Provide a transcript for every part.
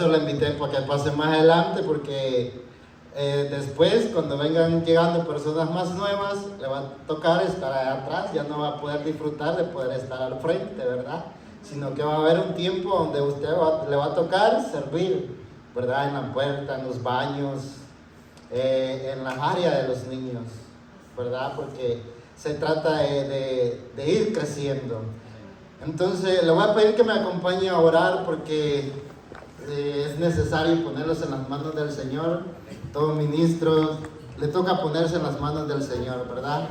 La invité para que pase más adelante porque después, cuando vengan llegando personas más nuevas, le va a tocar estar allá atrás, ya no va a poder disfrutar de poder estar al frente, ¿verdad? Sino que va a haber un tiempo donde le va a tocar servir, ¿verdad? En la puerta, en los baños, en la área de los niños, ¿verdad? Porque se trata de ir creciendo. Entonces, le voy a pedir que me acompañe a orar porque es necesario ponerlos en las manos del Señor. Todo ministro le toca ponerse en las manos del Señor, ¿verdad?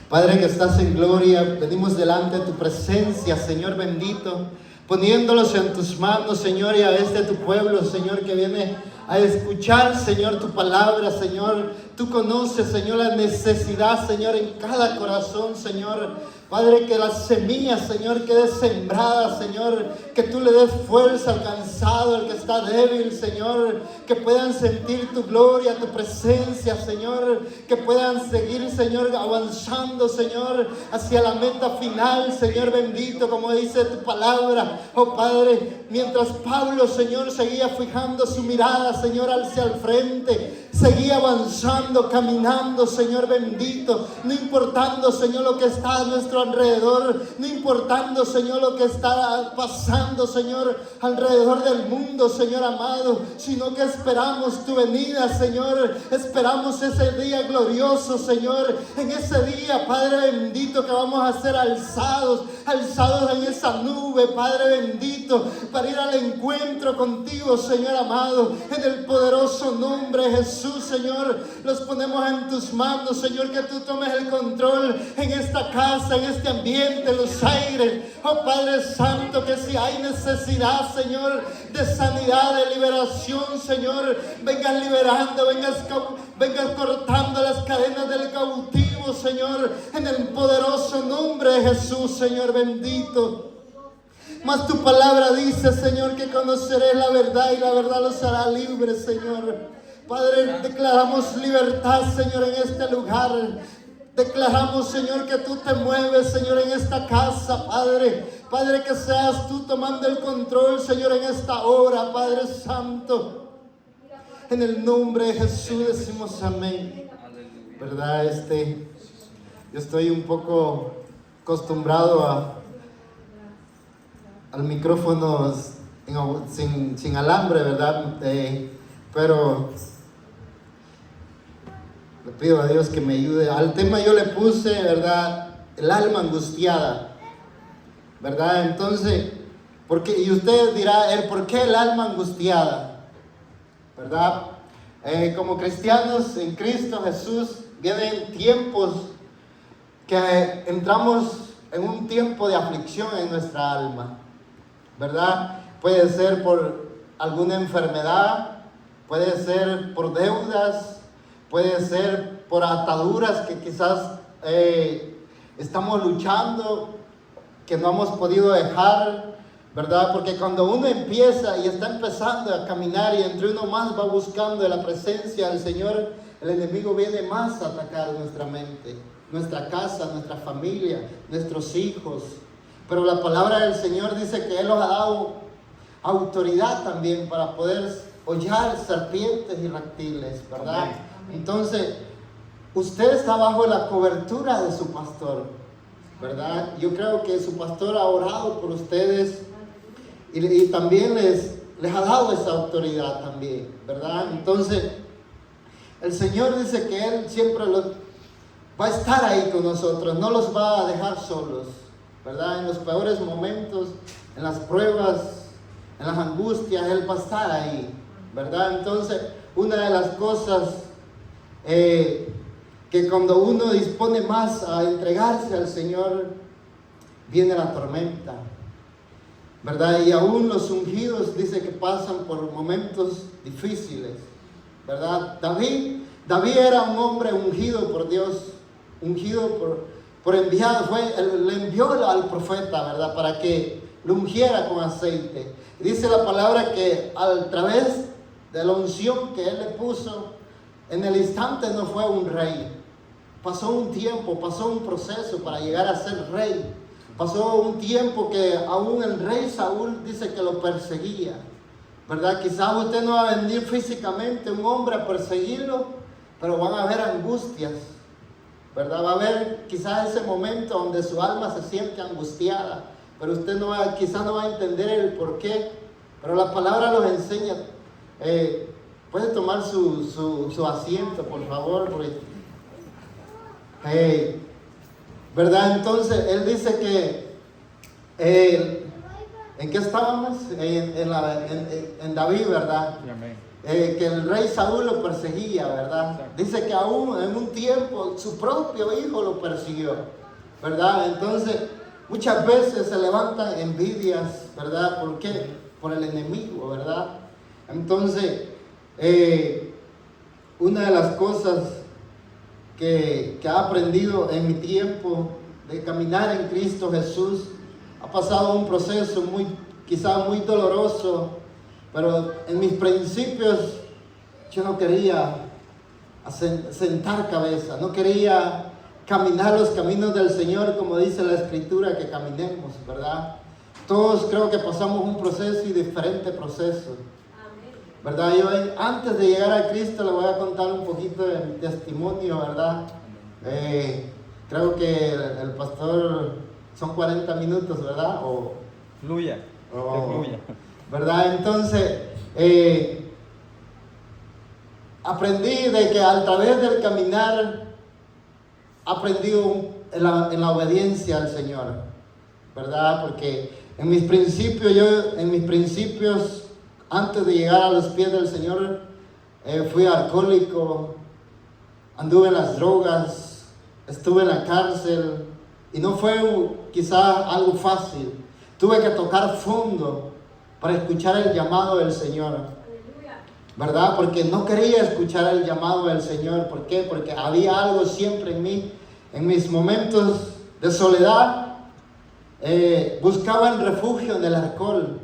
Padre que estás en gloria, venimos delante de tu presencia, Señor bendito, poniéndolos en tus manos, Señor, y a tu pueblo, Señor, que viene a escuchar, Señor, tu palabra, Señor. Tú conoces, Señor, la necesidad, Señor, en cada corazón, Señor. Padre, que la semilla, Señor, quede sembrada, Señor, que tú le des fuerza al cansado, al que está débil, Señor, que puedan sentir tu gloria, tu presencia, Señor, que puedan seguir, Señor, avanzando, Señor, hacia la meta final, Señor bendito, como dice tu palabra, oh Padre, mientras Pablo, Señor, seguía fijando su mirada, Señor, hacia el frente, seguía avanzando, caminando, Señor bendito, no importando, Señor, lo que está a nuestro alrededor, no importando, Señor, lo que está pasando, Señor, alrededor del mundo, Señor amado, sino que esperamos tu venida, Señor, esperamos ese día glorioso, Señor, en ese día, Padre bendito, que vamos a ser alzados en esa nube, Padre bendito, para ir al encuentro contigo, Señor amado, en el poderoso nombre de Jesús, Señor, los ponemos en tus manos, Señor, que tú tomes el control en esta casa, en este ambiente, los aires, oh Padre Santo, que si hay necesidad, Señor, de sanidad, de liberación, Señor, vengas liberando, vengas cortando las cadenas del cautivo, Señor, en el poderoso nombre de Jesús, Señor bendito. Mas tu palabra dice, Señor, que conoceréis la verdad y la verdad los hará libres, Señor. Padre, declaramos libertad, Señor, en este lugar. Declaramos, Señor, que tú te mueves, Señor, en esta casa, Padre. Padre, que seas tú tomando el control, Señor, en esta hora, Padre Santo. En el nombre de Jesús decimos amén. ¿Verdad? Yo estoy un poco acostumbrado al micrófono sin alambre, ¿verdad? Pero le pido a Dios que me ayude. Al tema yo le puse, ¿verdad? El alma angustiada, ¿verdad? Entonces, y usted dirá, ¿por qué el alma angustiada? ¿Verdad? Como cristianos en Cristo Jesús, vienen tiempos que entramos en un tiempo de aflicción en nuestra alma, ¿verdad? Puede ser por alguna enfermedad, puede ser por deudas, puede ser por ataduras que quizás estamos luchando, que no hemos podido dejar, ¿verdad? Porque cuando uno empieza y está empezando a caminar y entre uno más va buscando la presencia del Señor, el enemigo viene más a atacar nuestra mente, nuestra casa, nuestra familia, nuestros hijos. Pero la palabra del Señor dice que Él nos ha dado autoridad también para poder hollar serpientes y reptiles, ¿verdad? Amén. Entonces, usted está bajo la cobertura de su pastor, ¿verdad? Yo creo que su pastor ha orado por ustedes y también les ha dado esa autoridad también, ¿verdad? Entonces, el Señor dice que Él siempre va a estar ahí con nosotros, no los va a dejar solos, ¿verdad? En los peores momentos, en las pruebas, en las angustias, Él va a estar ahí, ¿verdad? Entonces, una de las cosas que cuando uno dispone más a entregarse al Señor, viene la tormenta, ¿verdad? Y aún los ungidos dice que pasan por momentos difíciles, ¿verdad? David era un hombre ungido por Dios, ungido por enviado, le envió al profeta, ¿verdad? Para que lo ungiera con aceite. Dice la palabra que a través de la unción que él le puso, en el instante no fue un rey. Pasó un tiempo, pasó un proceso para llegar a ser rey. Pasó un tiempo que aún el rey Saúl dice que lo perseguía, ¿verdad? Quizás usted no va a venir físicamente un hombre a perseguirlo, pero van a haber angustias, ¿verdad? Va a haber quizás ese momento donde su alma se siente angustiada, pero usted quizás no va a entender el por qué, pero la palabra los enseña. Puede tomar su asiento, por favor, ¿verdad? Entonces, él dice que, ¿en qué estábamos? En David, ¿verdad? Que el rey Saúl lo perseguía, ¿verdad? Dice que aún en un tiempo su propio hijo lo persiguió, ¿verdad? Entonces, muchas veces se levantan envidias, ¿verdad? ¿Por qué? Por el enemigo, ¿verdad? Entonces, una de las cosas que he aprendido en mi tiempo de caminar en Cristo Jesús, ha pasado un proceso quizás muy doloroso, pero en mis principios yo no quería sentar cabeza, no quería caminar los caminos del Señor como dice la Escritura que caminemos, ¿verdad? Todos creo que pasamos un proceso y diferentes procesos, ¿verdad? Yo antes de llegar a Cristo le voy a contar un poquito de mi testimonio, ¿verdad? Creo que el pastor son 40 minutos, ¿verdad? Fluya. ¿Verdad? Entonces, aprendí de que a través del caminar, aprendí en la obediencia al Señor, ¿verdad? Porque en mis principios, antes de llegar a los pies del Señor, fui alcohólico, anduve en las drogas, estuve en la cárcel, y no fue quizás algo fácil. Tuve que tocar fondo para escuchar el llamado del Señor, ¿verdad? Porque no quería escuchar el llamado del Señor. ¿Por qué? Porque había algo siempre en mí. En mis momentos de soledad, buscaba el refugio en el alcohol,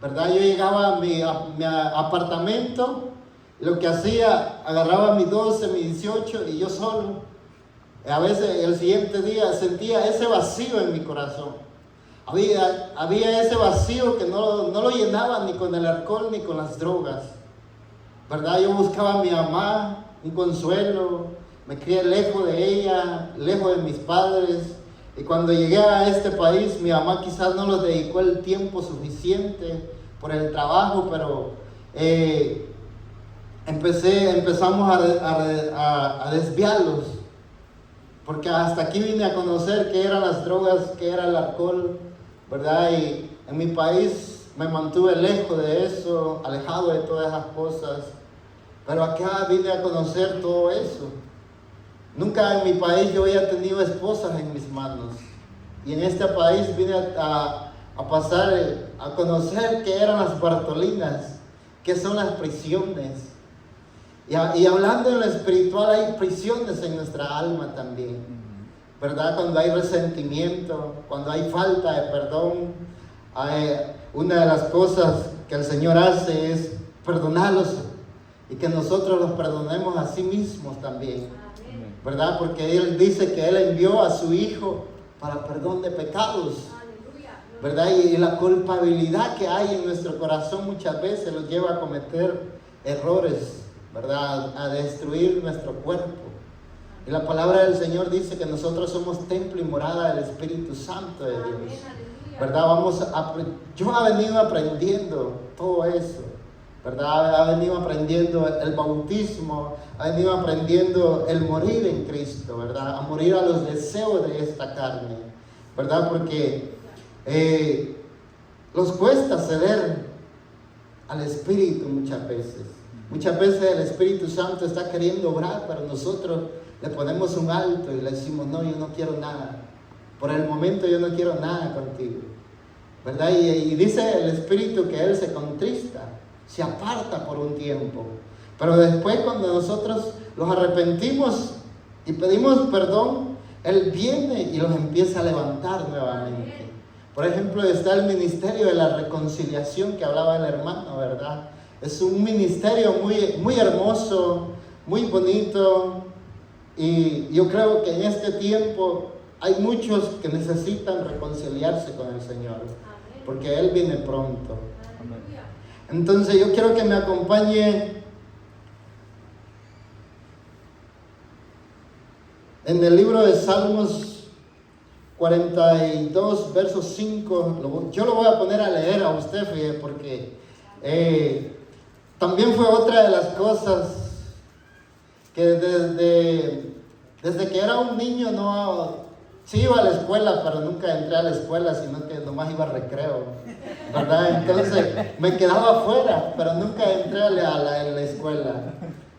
¿verdad? Yo llegaba a mi apartamento, lo que hacía, agarraba mi 12, mi 18 y yo solo. A veces el siguiente día sentía ese vacío en mi corazón. Había ese vacío que no lo llenaba ni con el alcohol ni con las drogas, ¿verdad? Yo buscaba a mi mamá, un consuelo, me crié lejos de ella, lejos de mis padres. Y cuando llegué a este país, mi mamá quizás no nos dedicó el tiempo suficiente por el trabajo, pero empezamos a desviarlos. Porque hasta aquí vine a conocer qué eran las drogas, qué era el alcohol, ¿verdad? Y en mi país me mantuve lejos de eso, alejado de todas esas cosas. Pero acá vine a conocer todo eso. Nunca en mi país yo había tenido esposas en mis manos. Y en este país vine a conocer qué eran las Bartolinas, qué son las prisiones. Y hablando en lo espiritual, hay prisiones en nuestra alma también, ¿verdad? Cuando hay resentimiento, cuando hay falta de perdón, una de las cosas que el Señor hace es perdonarlos y que nosotros los perdonemos a sí mismos también, ¿verdad? Porque Él dice que Él envió a su Hijo para perdón de pecados, ¿verdad? Y la culpabilidad que hay en nuestro corazón muchas veces nos lleva a cometer errores, ¿verdad? A destruir nuestro cuerpo. Y la palabra del Señor dice que nosotros somos templo y morada del Espíritu Santo de Dios, ¿verdad? Yo he venido aprendiendo todo eso, ¿verdad? He venido aprendiendo el bautismo, he venido aprendiendo el morir en Cristo, ¿verdad? A morir a los deseos de esta carne, ¿verdad? Porque nos cuesta ceder al Espíritu muchas veces. Muchas veces el Espíritu Santo está queriendo obrar, pero nosotros le ponemos un alto y le decimos, no, yo no quiero nada. Por el momento yo no quiero nada contigo, ¿verdad? Y dice el Espíritu que Él se contrista, se aparta por un tiempo. Pero después cuando nosotros los arrepentimos y pedimos perdón, Él viene y los empieza a levantar nuevamente. Por ejemplo, está el ministerio de la reconciliación que hablaba el hermano, ¿verdad? Es un ministerio muy hermoso, muy bonito, y yo creo que en este tiempo hay muchos que necesitan reconciliarse con el Señor, porque Él viene pronto. Entonces yo quiero que me acompañe en el libro de Salmos 42, verso 5. Yo lo voy a poner a leer a usted, fíjate, porque también fue otra de las cosas que desde que era un niño sí iba a la escuela, pero nunca entré a la escuela, sino que nomás iba al recreo, ¿verdad? Entonces me quedaba afuera, pero nunca entré a la escuela.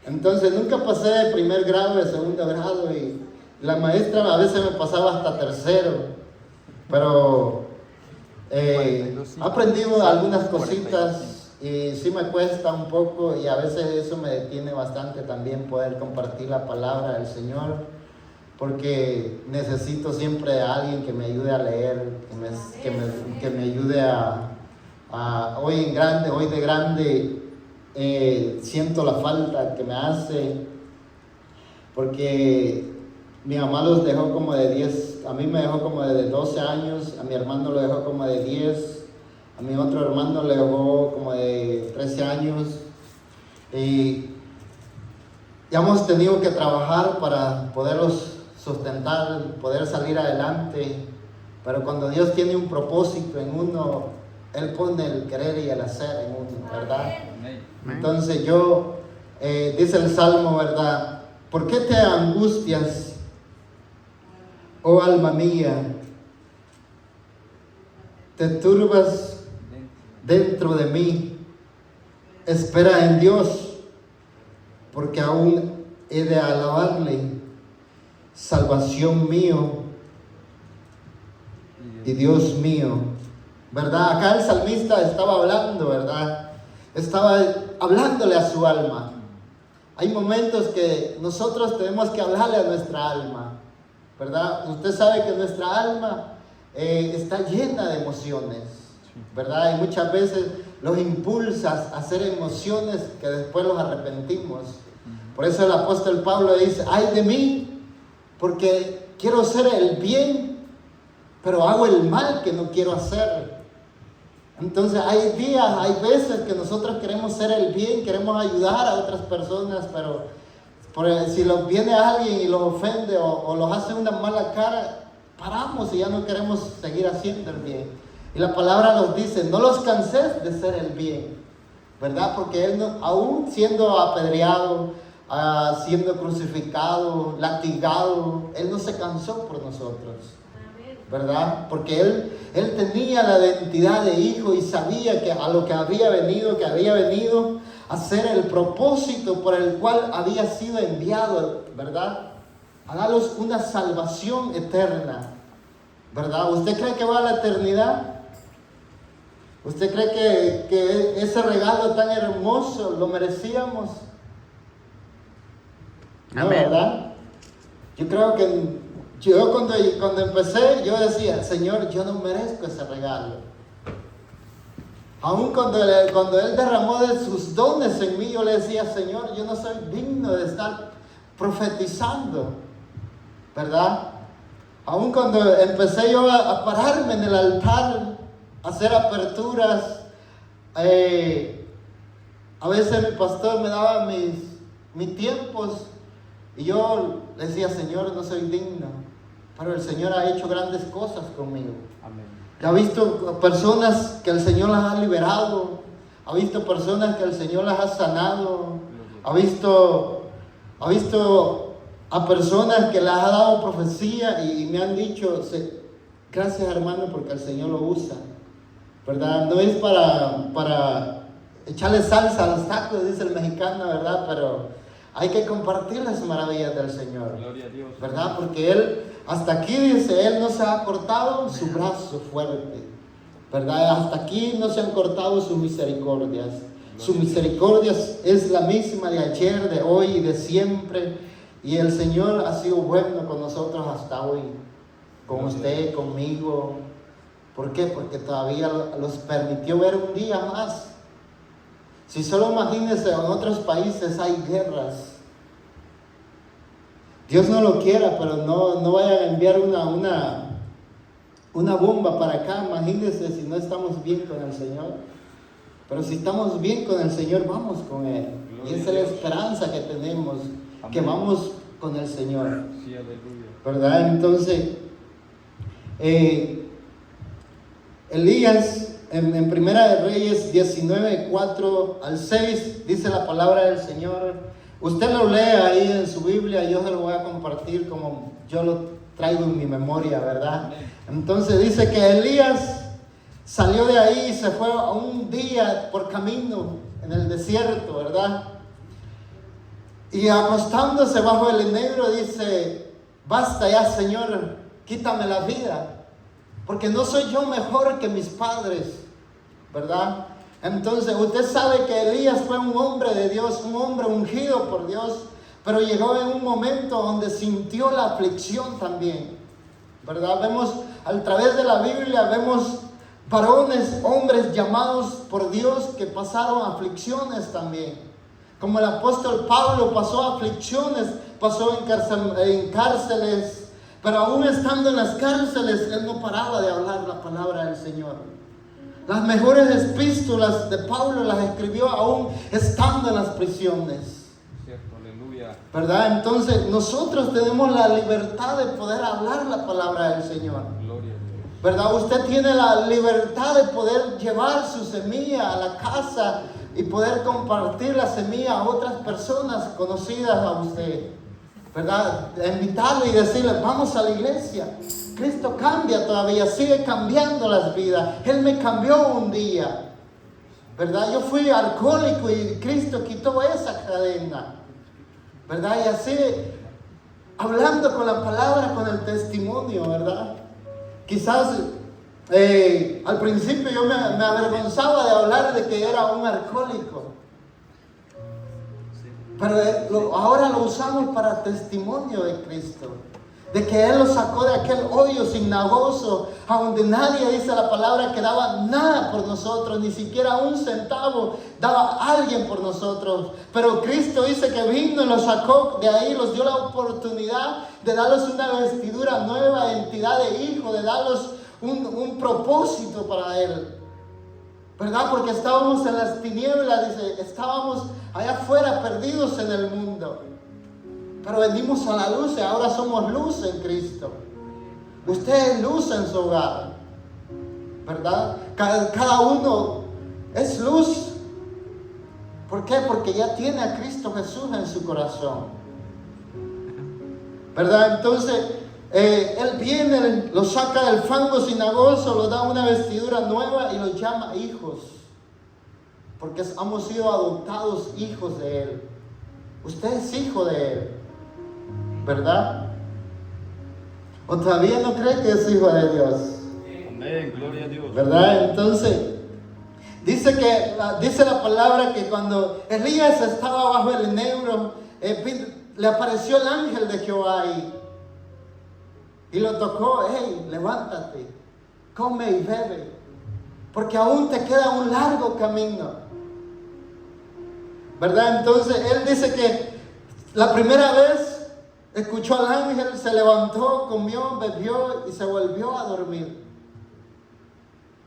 Entonces nunca pasé de primer grado, de segundo grado, y la maestra a veces me pasaba hasta tercero, pero he aprendido algunas cositas y sí me cuesta un poco, y a veces eso me detiene bastante también poder compartir la palabra del Señor, porque necesito siempre a alguien que me ayude a leer, que me ayude hoy de grande, siento la falta que me hace, porque mi mamá los dejó como de 10, a mí me dejó como de 12 años, a mi hermano lo dejó como de 10, a mi otro hermano le dejó como de 13 años, y ya hemos tenido que trabajar para poderlos sustentar, poder salir adelante, pero cuando Dios tiene un propósito en uno, Él pone el querer y el hacer en uno, ¿verdad? Entonces dice el Salmo, ¿verdad? ¿Por qué te angustias, oh alma mía? Te turbas dentro de mí. Espera en Dios, porque aún he de alabarle, salvación mío y Dios mío. ¿Verdad? Acá el salmista estaba hablando, ¿verdad? Estaba hablándole a su alma. Hay momentos que nosotros tenemos que hablarle a nuestra alma, ¿verdad? Usted sabe que nuestra alma está llena de emociones, ¿verdad? Y muchas veces los impulsas a hacer emociones que después los arrepentimos. Por eso el apóstol Pablo dice: ay de mí, porque quiero hacer el bien, pero hago el mal que no quiero hacer. Entonces hay días, hay veces que nosotros queremos hacer el bien, queremos ayudar a otras personas, pero si viene alguien y los ofende o los hace una mala cara, paramos y ya no queremos seguir haciendo el bien. Y la palabra nos dice: no los canses de hacer el bien, ¿verdad? Porque Él, aún siendo apedreado, siendo crucificado, latigado, Él no se cansó por nosotros, ¿verdad? Porque él tenía la identidad de hijo y sabía que a lo que había venido a hacer el propósito por el cual había sido enviado, ¿verdad? A darnos una salvación eterna, ¿verdad? ¿Usted cree que va a la eternidad? ¿Usted cree que ese regalo tan hermoso lo merecíamos? No, ¿verdad? Yo creo que cuando empecé, yo decía: Señor, yo no merezco ese regalo. Aún cuando Él derramó de sus dones en mí, yo le decía: Señor, yo no soy digno de estar profetizando, ¿verdad? Aún cuando empecé yo a pararme en el altar, a hacer aperturas, a veces mi pastor me daba mis tiempos y yo le decía: Señor, no soy digno, pero el Señor ha hecho grandes cosas conmigo. Amén. Ha visto personas que el Señor las ha liberado, ha visto personas que el Señor las ha sanado, ha visto a personas que les ha dado profecía y me han dicho: gracias, hermano, porque el Señor lo usa, ¿verdad? No es para echarle salsa a los tacos, dice el mexicano, ¿verdad? Pero hay que compartir las maravillas del Señor, gloria a Dios, ¿verdad? Porque Él, hasta aquí dice, Él no se ha cortado su brazo fuerte, ¿verdad? Hasta aquí no se han cortado sus misericordias. Su misericordia es la misma de ayer, de hoy y de siempre. Y el Señor ha sido bueno con nosotros hasta hoy, con usted, conmigo. ¿Por qué? Porque todavía los permitió ver un día más. Si solo imagínense, en otros países hay guerras. Dios no lo quiera, pero no vayan a enviar una bomba para acá. Imagínense si no estamos bien con el Señor. Pero si estamos bien con el Señor, vamos con Él. Y esa es la esperanza que tenemos, que vamos con el Señor. Sí, aleluya. ¿Verdad? Entonces, Elías, en Primera de Reyes 19, 4 al 6, dice la palabra del Señor. Usted lo lee ahí en su Biblia, yo se lo voy a compartir como yo lo traigo en mi memoria, ¿verdad? Entonces dice que Elías salió de ahí y se fue a un día por camino en el desierto, ¿verdad? Y acostándose bajo el enebro dice: basta ya, Señor, quítame la vida, porque no soy yo mejor que mis padres, ¿verdad? Entonces usted sabe que Elías fue un hombre de Dios, un hombre ungido por Dios, pero llegó en un momento donde sintió la aflicción también, ¿verdad? Vemos a través de la Biblia, vemos varones, hombres llamados por Dios que pasaron aflicciones también. Como el apóstol Pablo pasó aflicciones, pasó en cárceles, pero aún estando en las cárceles, él no paraba de hablar la palabra del Señor. Las mejores epístolas de Pablo las escribió aún estando en las prisiones. Cierto, aleluya. ¿Verdad? Entonces nosotros tenemos la libertad de poder hablar la palabra del Señor. Gloria a Dios. ¿Verdad? Usted tiene la libertad de poder llevar su semilla a la casa y poder compartir la semilla a otras personas conocidas a usted, ¿verdad? Invitarle y decirle: vamos a la iglesia. Cristo cambia todavía, sigue cambiando las vidas. Él me cambió un día, ¿verdad? Yo fui alcohólico y Cristo quitó esa cadena, ¿verdad? Y así, hablando con la palabra, con el testimonio, ¿verdad? Quizás al principio yo me avergonzaba de hablar de que era un alcohólico, pero ahora lo usamos para testimonio de Cristo, de que Él lo sacó de aquel hoyo cenagoso, a donde nadie, dice la palabra, que daba nada por nosotros, ni siquiera un centavo daba alguien por nosotros, pero Cristo dice que vino y los sacó de ahí, los dio la oportunidad de darles una vestidura nueva, identidad de hijo, de darles un propósito para Él, ¿verdad? Porque estábamos en las tinieblas, dice, estábamos allá afuera perdidos en el mundo, pero venimos a la luz y ahora somos luz en Cristo. Usted es luz en su hogar, ¿verdad? Cada uno es luz. ¿Por qué? Porque ya tiene a Cristo Jesús en su corazón, ¿verdad? Entonces Él viene, los saca del fango cenagoso, los da una vestidura nueva y los llama hijos, porque hemos sido adoptados hijos de Él. Usted es hijo de Él, ¿verdad? ¿O todavía no cree que es hijo de Dios? Amén, gloria a Dios. ¿Verdad? Entonces, dice la palabra que cuando Elías estaba bajo el enebro, le apareció el ángel de Jehová ahí. Y lo tocó: hey, levántate, come y bebe, porque aún te queda un largo camino, ¿verdad? Entonces él dice que la primera vez escuchó al ángel, se levantó, comió, bebió y se volvió a dormir,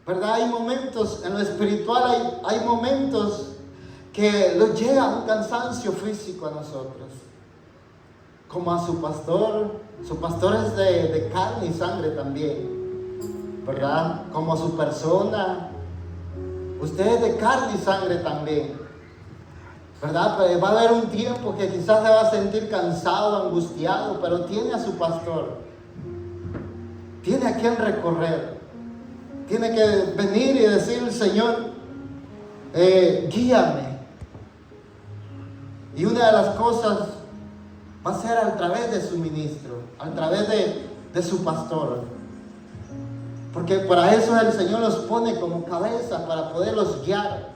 ¿verdad? Hay momentos en lo espiritual, hay momentos que nos llega un cansancio físico a nosotros, como a su pastor es de carne y sangre también, ¿verdad? Como a su persona, usted es de carne y sangre también, ¿verdad? Pero va a haber un tiempo que quizás se va a sentir cansado, angustiado, pero tiene a su pastor, tiene a quien recorrer, tiene que venir y decir: Señor, guíame. Y una de las cosas va a ser a través de su ministro, a través de su pastor, porque para eso el Señor los pone como cabeza, para poderlos guiar.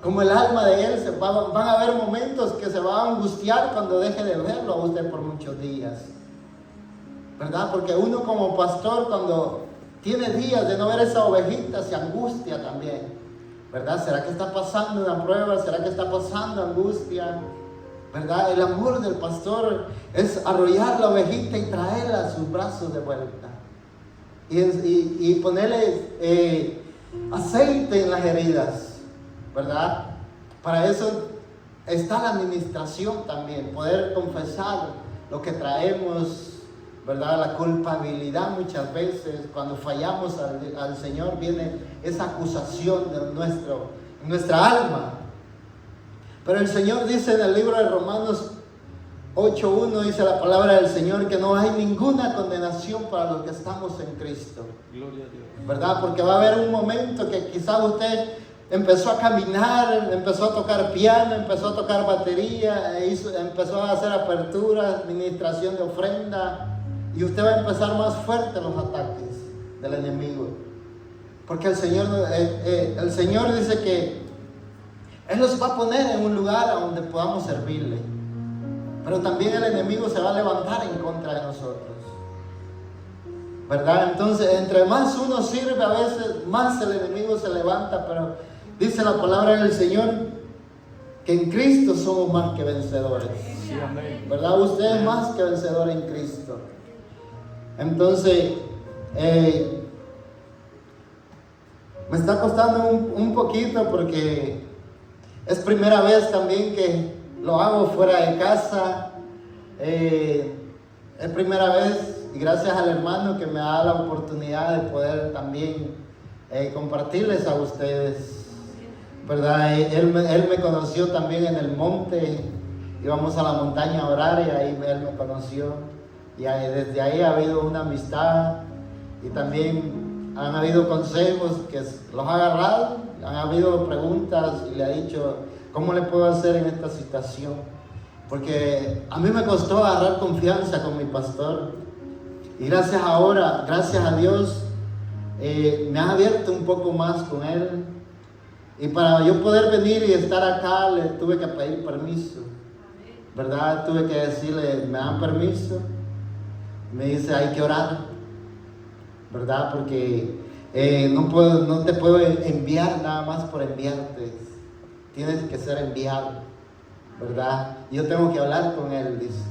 Como el alma de Él, van a haber momentos que se va a angustiar cuando deje de verlo a usted por muchos días, ¿verdad? Porque uno como pastor, cuando tiene días de no ver esa ovejita, se angustia también, ¿verdad? ¿Será que está pasando una prueba? ¿Será que está pasando angustia? ¿Verdad? El amor del pastor es arrollar la ovejita y traerla a sus brazos de vuelta. Y ponerle aceite en las heridas, ¿verdad? Para eso está la administración también, poder confesar lo que traemos, ¿verdad? La culpabilidad muchas veces, cuando fallamos al Señor, viene esa acusación de nuestra alma. Pero el Señor dice en el libro de Romanos 8:1, dice la palabra del Señor, que no hay ninguna condenación para los que estamos en Cristo. Gloria a Dios. ¿Verdad? Porque va a haber un momento que quizás usted empezó a caminar, empezó a tocar piano, empezó a tocar batería, empezó a hacer aperturas, administración de ofrenda, y usted va a empezar más fuerte los ataques del enemigo. Porque el Señor dice que Él nos va a poner en un lugar a donde podamos servirle. Pero también el enemigo se va a levantar en contra de nosotros, ¿verdad? Entonces, entre más uno sirve, a veces más el enemigo se levanta. Pero dice la palabra del Señor que en Cristo somos más que vencedores. Sí, amén. ¿Verdad? Usted es más que vencedor en Cristo. Entonces, me está costando un poquito porque es primera vez también que lo hago fuera de casa. Es primera vez, y gracias al hermano que me da la oportunidad de poder también compartirles a ustedes, ¿verdad? Él me conoció también en el monte, íbamos a la montaña a orar y ahí él me conoció, y desde ahí ha habido una amistad, y también han habido consejos que los ha agarrado, han habido preguntas y le ha dicho, ¿cómo le puedo hacer en esta situación? Porque a mí me costó agarrar confianza con mi pastor, y gracias a Dios, me ha abierto un poco más con él, y para yo poder venir y estar acá le tuve que pedir permiso, ¿verdad? Tuve que decirle, ¿me dan permiso? Me dice, hay que orar, ¿verdad? Porque no te puedo enviar nada más por enviarte, tienes que ser enviado, ¿verdad? Yo tengo que hablar con él, dice.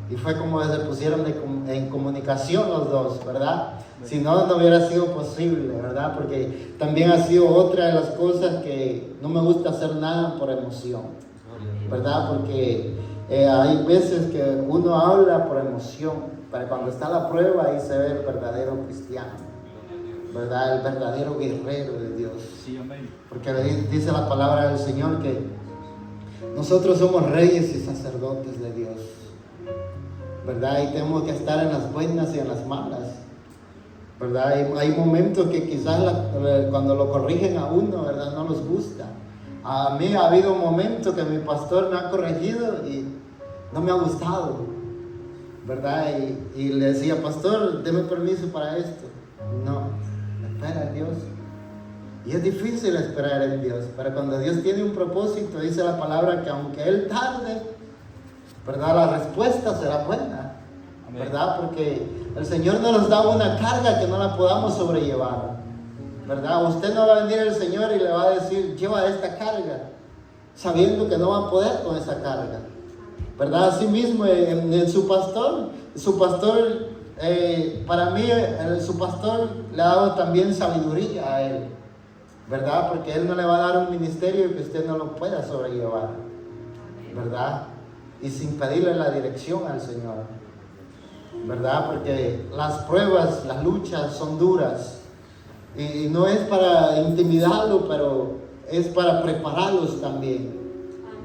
Y fue como se pusieron en comunicación los dos, ¿verdad? Si no, no hubiera sido posible, ¿verdad? Porque también ha sido otra de las cosas que no me gusta hacer nada por emoción, ¿verdad? Porque hay veces que uno habla por emoción, pero cuando está la prueba ahí se ve el verdadero cristiano, ¿verdad? El verdadero guerrero de Dios. Sí, amén. Porque dice la palabra del Señor que nosotros somos reyes y sacerdotes de Dios, ¿verdad? Y tenemos que estar en las buenas y en las malas, ¿verdad? Hay momentos que quizás cuando lo corrigen a uno, ¿verdad? No nos gusta. A mí ha habido momentos que mi pastor me ha corregido y no me ha gustado, ¿verdad? Y le decía, pastor, deme permiso para esto. No, espera en Dios. Y es difícil esperar en Dios, pero cuando Dios tiene un propósito, dice la palabra que aunque Él tarde, ¿verdad? La respuesta será buena, ¿verdad? Porque el Señor no nos da una carga que no la podamos sobrellevar, ¿verdad? Usted no va a venir el Señor y le va a decir, lleva esta carga, sabiendo que no va a poder con esa carga, ¿verdad? Asimismo, su pastor, para mí, su pastor le ha dado también sabiduría a él, ¿verdad? Porque Él no le va a dar un ministerio que usted no lo pueda sobrellevar, ¿verdad? Y sin pedirle la dirección al Señor, ¿verdad? Porque las pruebas, las luchas son duras, y no es para intimidarlo, pero es para prepararlos también,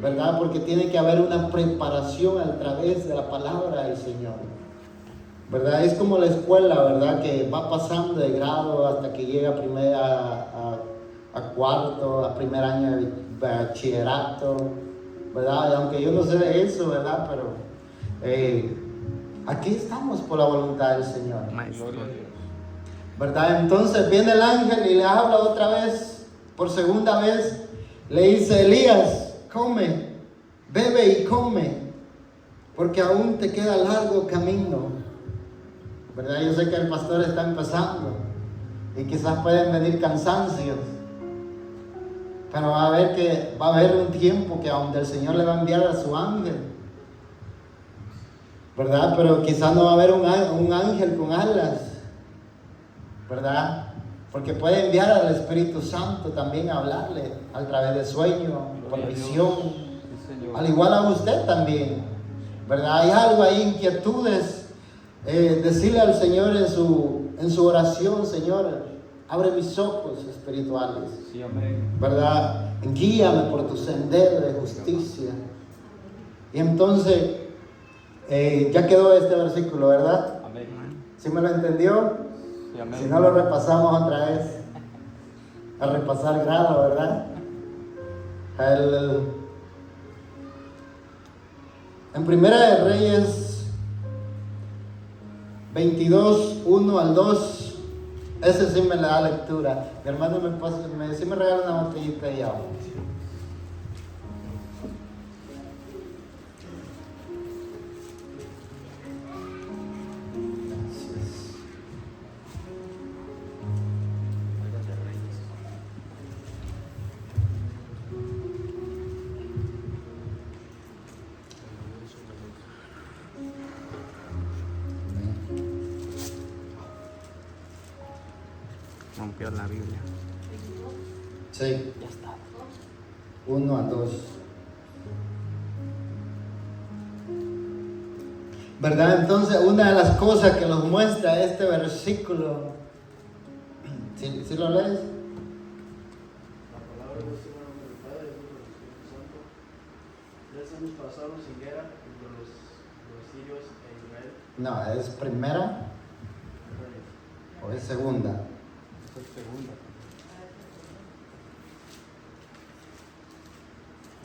¿verdad? Porque tiene que haber una preparación a través de la palabra del Señor, ¿verdad? Es como la escuela, ¿verdad? Que va pasando de grado hasta que llega a cuarto, a primer año de bachillerato, ¿verdad? Y aunque yo no sé de eso, ¿verdad? Pero aquí estamos por la voluntad del Señor, ¿verdad? Entonces viene el ángel y le habla otra vez, por segunda vez, le dice, Elías, come, bebe y come, porque aún te queda largo camino, ¿verdad? Yo sé que el pastor está empezando y quizás pueden venir cansancios, pero va a haber un tiempo que a donde el Señor le va a enviar a su ángel, ¿verdad? Pero quizás no va a haber un ángel con alas, ¿verdad? Porque puede enviar al Espíritu Santo también a hablarle a través de sueño, por visión. Sí, Señor. Al igual a usted también, ¿verdad? Hay algo ahí, inquietudes. Decirle al Señor en su oración: Señor, abre mis ojos espirituales. Sí, amén. ¿Verdad? Guíame por tu sendero de justicia. Y entonces, ya quedó este versículo, ¿verdad? Amén. ¿Sí me lo entendió? Sí, amén. Si no, lo repasamos otra vez. A repasar grado, ¿verdad? En Primera de Reyes 22, 1 al 2, ese sí me le da lectura. Mi hermano sí me regala una botellita de agua. Rompió la Biblia. Sí. 1 al 2. ¿Verdad? Entonces, una de las cosas que nos muestra este versículo, ¿sí lo lees? La palabra de Dios en el Padre, del Hijo y del Espíritu Santo. 3 años pasaron sin guerra entre los sirios e Israel. No, ¿es primera o es segunda? Esa es segunda.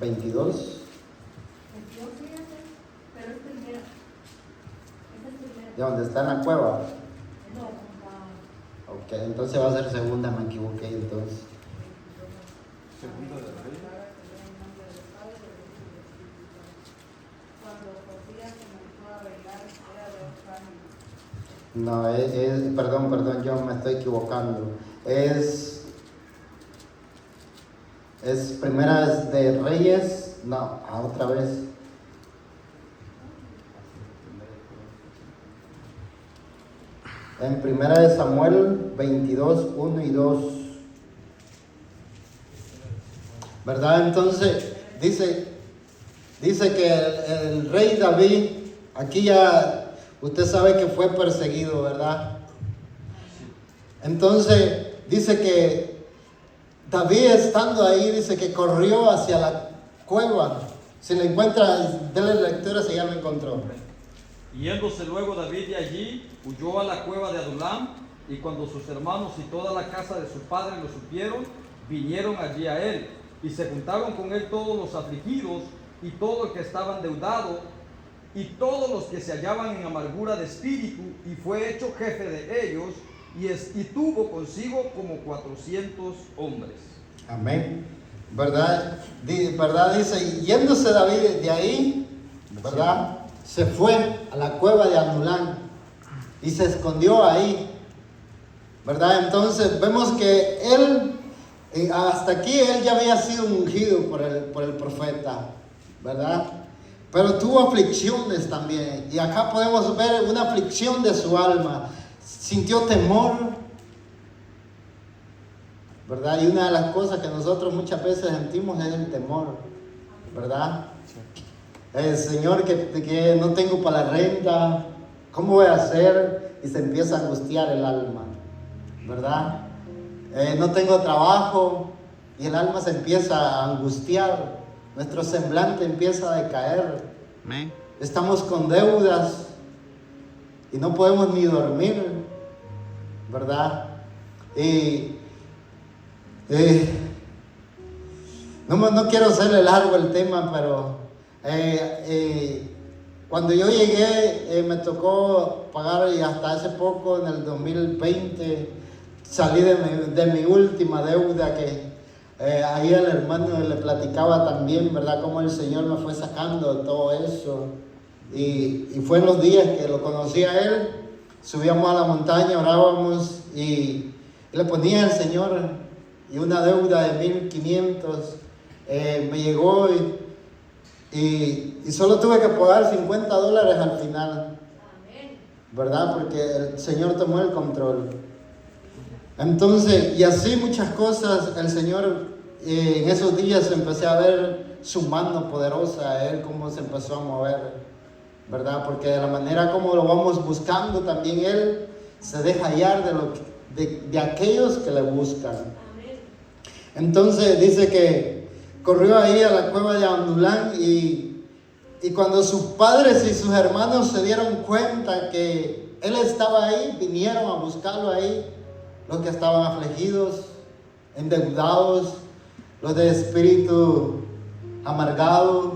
22. Pero es primera. Esa es primera. ¿De dónde está en la cueva? No, Ok, entonces va a ser segunda, me equivoqué entonces. Segunda de Reyes. cuando Josías comenzó a reinar, era de 8 años. No, perdón, yo me estoy equivocando. Es primera de Reyes, no, otra vez. En primera de Samuel 22, 1 y 2. ¿Verdad? Entonces, dice que el rey David, aquí ya usted sabe que fue perseguido, ¿verdad? Entonces, dice que David, estando ahí, dice que corrió hacia la cueva. Si le encuentra, déle lectura si ya lo encontró. Yéndose luego David de allí, huyó a la cueva de Adulam, y cuando sus hermanos y toda la casa de su padre lo supieron, vinieron allí a él, y se juntaron con él todos los afligidos, y todo el que estaba endeudado, y todos los que se hallaban en amargura de espíritu, y fue hecho jefe de ellos, y tuvo consigo como 400 hombres. Amén. ¿Verdad? ¿Verdad? Dice, yéndose David de ahí, ¿verdad? Se fue a la cueva de Adulán y se escondió ahí, ¿verdad? Entonces vemos que él, hasta aquí él ya había sido ungido por el profeta, ¿verdad? Pero tuvo aflicciones también, y acá podemos ver una aflicción de su alma. Sintió temor, ¿verdad? Y una de las cosas que nosotros muchas veces sentimos es el temor, ¿verdad? El Señor, que no tengo para la renta, ¿cómo voy a hacer? Y se empieza a angustiar el alma, ¿verdad? No tengo trabajo y el alma se empieza a angustiar, nuestro semblante empieza a decaer. Amén. Estamos con deudas y no podemos ni dormir, ¿verdad? Y no quiero hacerle largo el tema, pero cuando yo llegué me tocó pagar, y hasta hace poco, en el 2020, salí de mi última deuda, que ahí el hermano le platicaba también, ¿verdad? Cómo el Señor me fue sacando de todo eso. Y fue en los días que lo conocí a él, subíamos a la montaña, orábamos y le ponía al Señor, y una deuda de 1,500 me llegó, y solo tuve que pagar $50 al final, ¿verdad? Porque el Señor tomó el control. Entonces, y así muchas cosas, el Señor en esos días empecé a ver su mano poderosa, a Él cómo se empezó a mover, ¿verdad? Porque de la manera como lo vamos buscando, también Él se deja hallar de aquellos que le buscan. Entonces dice que corrió ahí a la cueva de Adulán y cuando sus padres y sus hermanos se dieron cuenta que Él estaba ahí, vinieron a buscarlo ahí, los que estaban afligidos, endeudados, los de espíritu amargado,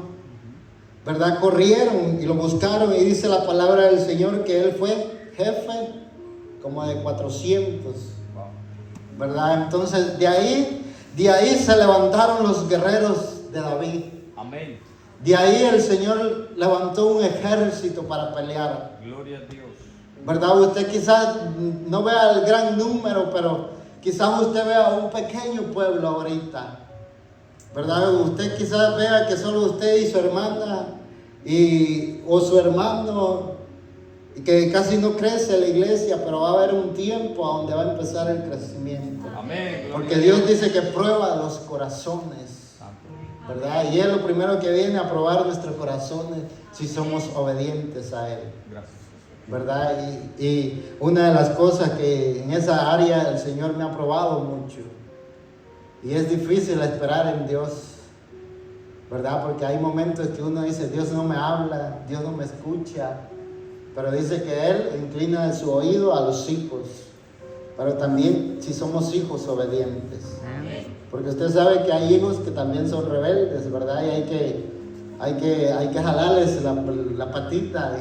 ¿verdad? Corrieron y lo buscaron y dice la palabra del Señor que Él fue jefe como de 400, ¿verdad? Entonces de ahí se levantaron los guerreros de David. Amén. De ahí el Señor levantó un ejército para pelear. Gloria a Dios. ¿Verdad? Usted quizás no vea el gran número, pero quizás usted vea un pequeño pueblo ahorita. ¿Verdad? Usted quizás vea que solo usted y su hermana o su hermano, y que casi no crece la iglesia, pero va a haber un tiempo a donde va a empezar el crecimiento. Amén. Porque Dios dice que prueba los corazones, ¿verdad? Y es lo primero que viene a probar nuestros corazones si somos obedientes a Él. Gracias. ¿Verdad? Y una de las cosas que en esa área el Señor me ha probado mucho, y es difícil esperar en Dios, ¿verdad? Porque hay momentos que uno dice, Dios no me habla, Dios no me escucha, pero dice que Él inclina su oído a los hijos, pero también si somos hijos obedientes. Porque usted sabe que hay hijos que también son rebeldes, ¿verdad? Y hay que jalarles la patita,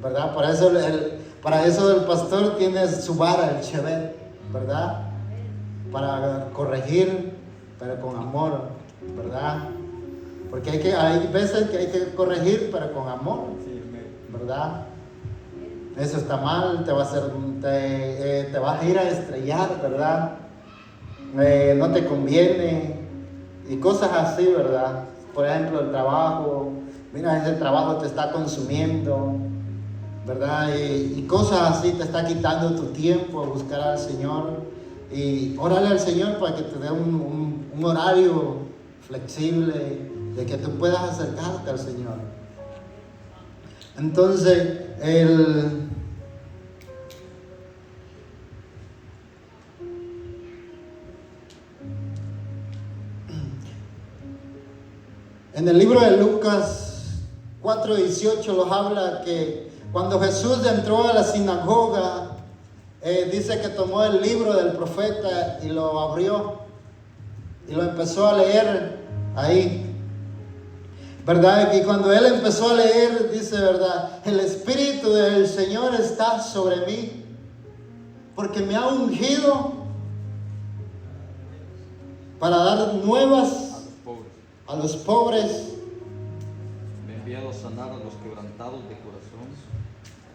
¿verdad? Para eso el pastor tiene su vara, el chevet, ¿verdad? Para corregir, pero con amor, ¿verdad? Porque hay veces que hay que corregir, pero con amor, ¿verdad? Eso está mal, te vas a ir a estrellar, ¿verdad? No te conviene, y cosas así, ¿verdad? Por ejemplo, el trabajo, mira, ese trabajo te está consumiendo, ¿verdad? Y cosas así, te está quitando tu tiempo a buscar al Señor. Y órale al Señor para que te dé un horario flexible, de que tú puedas acercarte al Señor. Entonces, en el libro de Lucas 4:18 nos habla que cuando Jesús entró a la sinagoga, dice que tomó el libro del profeta y lo abrió y lo empezó a leer ahí, ¿verdad? Y cuando él empezó a leer, dice, ¿verdad? El Espíritu del Señor está sobre mí porque me ha ungido para dar nuevas a los pobres. Me ha enviado a sanar a los quebrantados de corazón.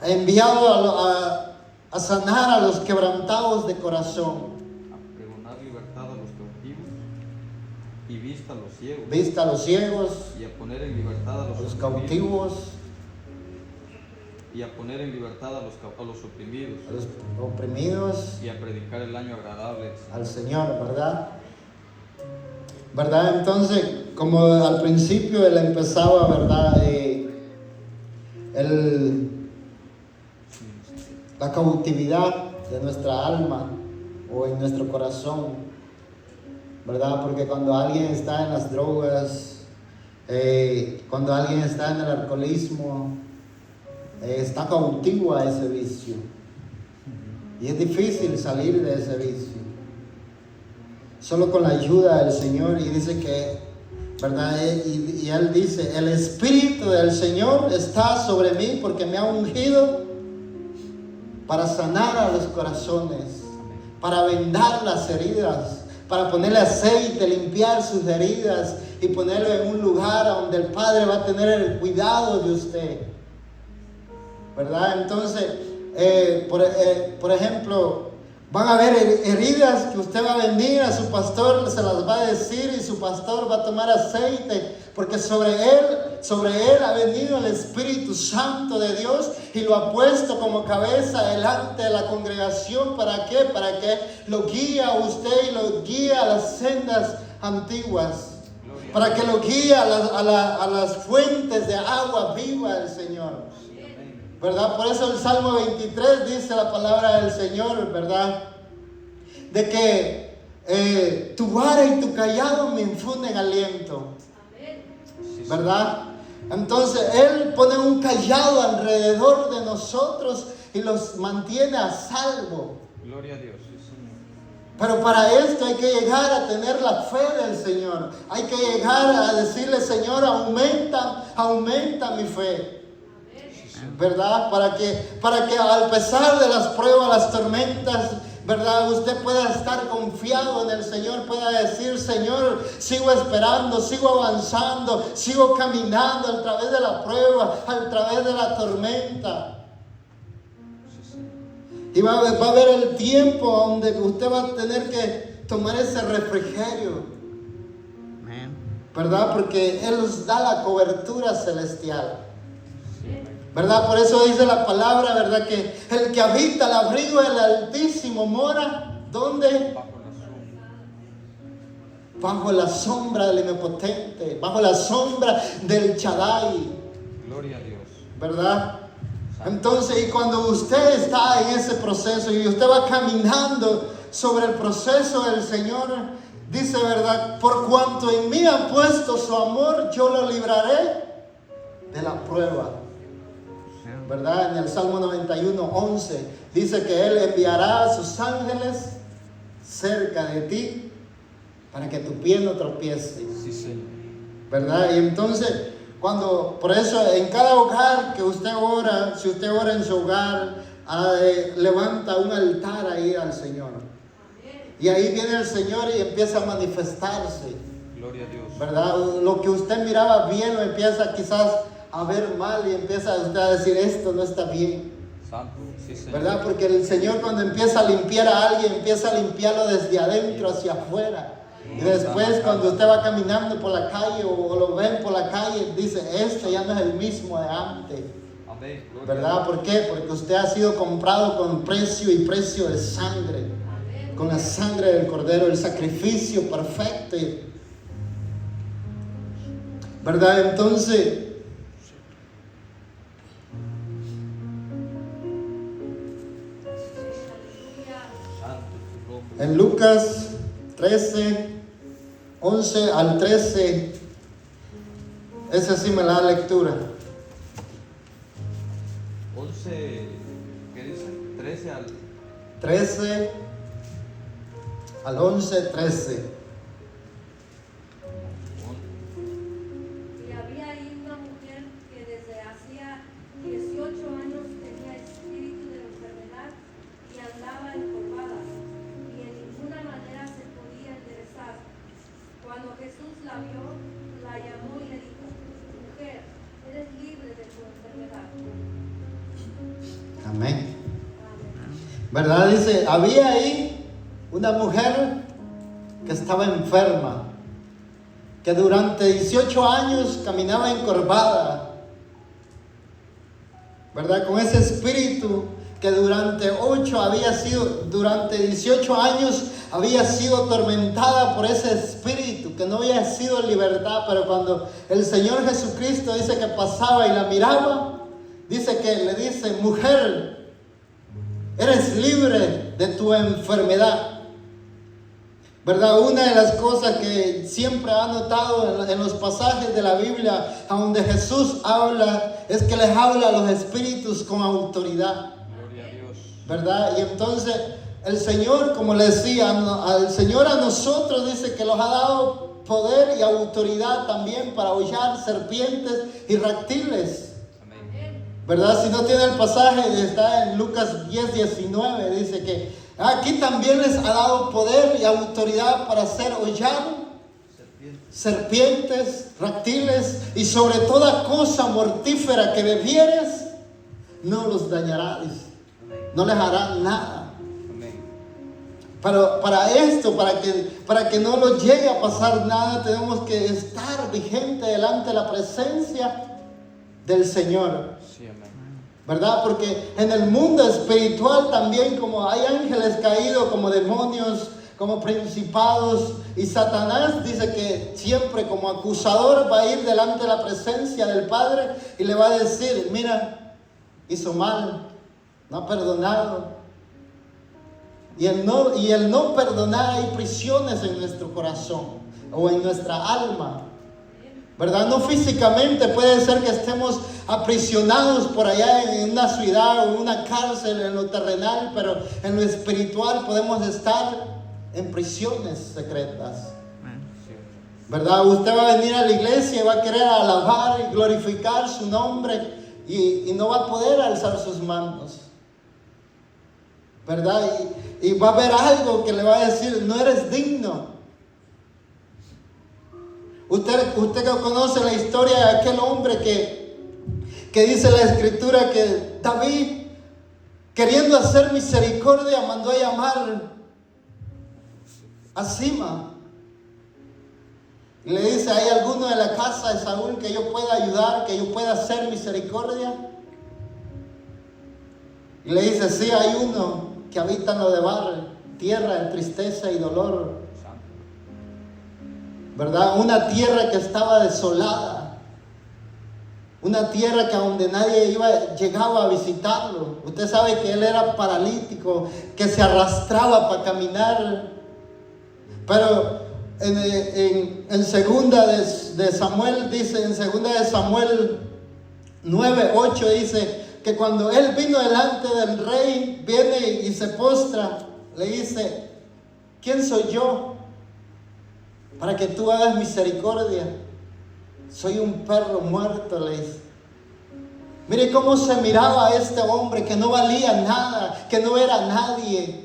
Ha enviado a sanar a los quebrantados de corazón. A pregonar libertad a los cautivos y vista a los ciegos. Vista a los ciegos. Y a poner en libertad a los cautivos. Y a poner en libertad a los oprimidos. A los oprimidos. Y a predicar el año agradable al Señor, ¿verdad? ¿Verdad? Entonces, como al principio él empezaba, ¿verdad? La cautividad de nuestra alma o en nuestro corazón, ¿verdad? Porque cuando alguien está en las drogas, cuando alguien está en el alcoholismo, está cautivo a ese vicio. Y es difícil salir de ese vicio. Solo con la ayuda del Señor. Y dice que, ¿verdad? Y Él dice, el Espíritu del Señor está sobre mí porque me ha ungido para sanar a los corazones, para vendar las heridas, para ponerle aceite, limpiar sus heridas y ponerlo en un lugar donde el Padre va a tener el cuidado de usted, ¿verdad? Entonces, por ejemplo, Van a haber heridas que usted va a venir a su pastor, se las va a decir y su pastor va a tomar aceite, porque sobre él ha venido el Espíritu Santo de Dios y lo ha puesto como cabeza delante de la congregación. ¿Para qué? Para que lo guíe a usted y lo guíe a las sendas antiguas, para que lo guíe a las fuentes de agua viva del Señor. ¿Verdad? Por eso el Salmo 23 dice la palabra del Señor, ¿verdad? De que tu vara y tu callado me infunden aliento. ¿Verdad? Entonces Él pone un callado alrededor de nosotros y los mantiene a salvo. Gloria a Dios, sí, Señor. Pero para esto hay que llegar a tener la fe del Señor. Hay que llegar a decirle: Señor, aumenta mi fe. ¿Verdad? Para que al pesar de las pruebas, las tormentas, ¿verdad?, usted pueda estar confiado en el Señor, pueda decir: Señor, sigo esperando, sigo avanzando, sigo caminando a través de la prueba, a través de la tormenta. Y va a haber el tiempo donde usted va a tener que tomar ese refrigerio, ¿verdad? Porque Él nos da la cobertura celestial. ¿Verdad? Por eso dice la palabra, ¿verdad?, que el que habita el abrigo del Altísimo mora, ¿dónde? Bajo la sombra del Omnipotente, bajo la sombra del Shaddai. Gloria a Dios. ¿Verdad? Entonces, y cuando usted está en ese proceso y usted va caminando sobre el proceso del Señor, dice, ¿verdad? Por cuanto en mí ha puesto su amor, yo lo libraré de la prueba. ¿Verdad? En el Salmo 91:11 dice que Él enviará a sus ángeles cerca de ti para que tu pie no tropiece. Sí, Señor. ¿Verdad? Y entonces, por eso en cada hogar que usted ora, si usted ora en su hogar, levanta un altar ahí al Señor. Y ahí viene el Señor y empieza a manifestarse. Gloria a Dios. ¿Verdad? Lo que usted miraba bien lo empieza quizás a ver mal y empieza usted a decir: esto no está bien. Santo, sí, Señor. ¿Verdad? Porque el Señor, cuando empieza a limpiar a alguien, empieza a limpiarlo desde adentro hacia afuera. Y después, cuando usted va caminando por la calle o lo ven por la calle, dice: este ya no es el mismo de antes. Amén. ¿Verdad? ¿Por qué? Porque usted ha sido comprado con precio y precio de sangre. Con la sangre del Cordero, el sacrificio perfecto. ¿Verdad? Entonces, en Lucas 13, 11 al 13, ese sí me la da lectura. 11, ¿qué dice? 13 al 11, 13. Y había ahí una mujer que desde hacía 18 años tenía espíritu de enfermedad y andaba encorvada, y en ninguna manera se podía enderezar. Cuando Jesús la vio, la llamó y le dijo: mujer, eres libre de tu enfermedad. Amén. ¿Verdad? Dice, había ahí una mujer que estaba enferma, que durante 18 años caminaba encorvada, ¿verdad? Con ese espíritu que durante 18 años había sido atormentada por ese espíritu, que no había sido en libertad. Pero cuando el Señor Jesucristo dice que pasaba y la miraba, dice que le dice: mujer, eres libre de tu enfermedad. ¿Verdad? Una de las cosas que siempre ha notado en los pasajes de la Biblia a donde Jesús habla, es que les habla a los espíritus con autoridad. Gloria a Dios. ¿Verdad? Y entonces el Señor, como le decía, al Señor a nosotros dice que nos ha dado poder y autoridad también para hollar serpientes y reptiles. Amén. ¿Verdad? Si no tiene el pasaje, está en Lucas 10:19, dice que aquí también les ha dado poder y autoridad para hacer hollar serpientes, reptiles, y sobre toda cosa mortífera que bebieres, no los dañará, dice. No les hará nada. Amén. Pero para esto, para que no nos llegue a pasar nada, tenemos que estar vigente delante de la presencia del Señor. Sí, amén. ¿Verdad? Porque en el mundo espiritual también, como hay ángeles caídos, como demonios, como principados, y Satanás dice que siempre como acusador va a ir delante de la presencia del Padre y le va a decir: mira, hizo mal, no ha perdonado. Y el no perdonar, hay prisiones en nuestro corazón o en nuestra alma, ¿verdad? No físicamente, puede ser que estemos aprisionados por allá en una ciudad o en una cárcel, en lo terrenal, pero en lo espiritual podemos estar en prisiones secretas, ¿verdad? Usted va a venir a la iglesia y va a querer alabar y glorificar su nombre y no va a poder alzar sus manos, ¿verdad? Y va a haber algo que le va a decir: no eres digno. Usted que conoce la historia de aquel hombre que dice la escritura que David, queriendo hacer misericordia, mandó a llamar a Sima. Y le dice: ¿hay alguno de la casa de Saúl que yo pueda ayudar, que yo pueda hacer misericordia? Y le dice: sí, hay uno que habita en lo de Bar, tierra de tristeza y dolor, ¿verdad? Una tierra que estaba desolada, una tierra que a donde nadie llegaba a visitarlo. Usted sabe que él era paralítico, que se arrastraba para caminar. Pero en segunda de Samuel dice, en segunda de Samuel 9:8 dice que cuando él vino delante del rey, viene y se postra, le dice: ¿quién soy yo para que tú hagas misericordia? Soy un perro muerto, le dice. Mire cómo se miraba a este hombre que no valía nada, que no era nadie.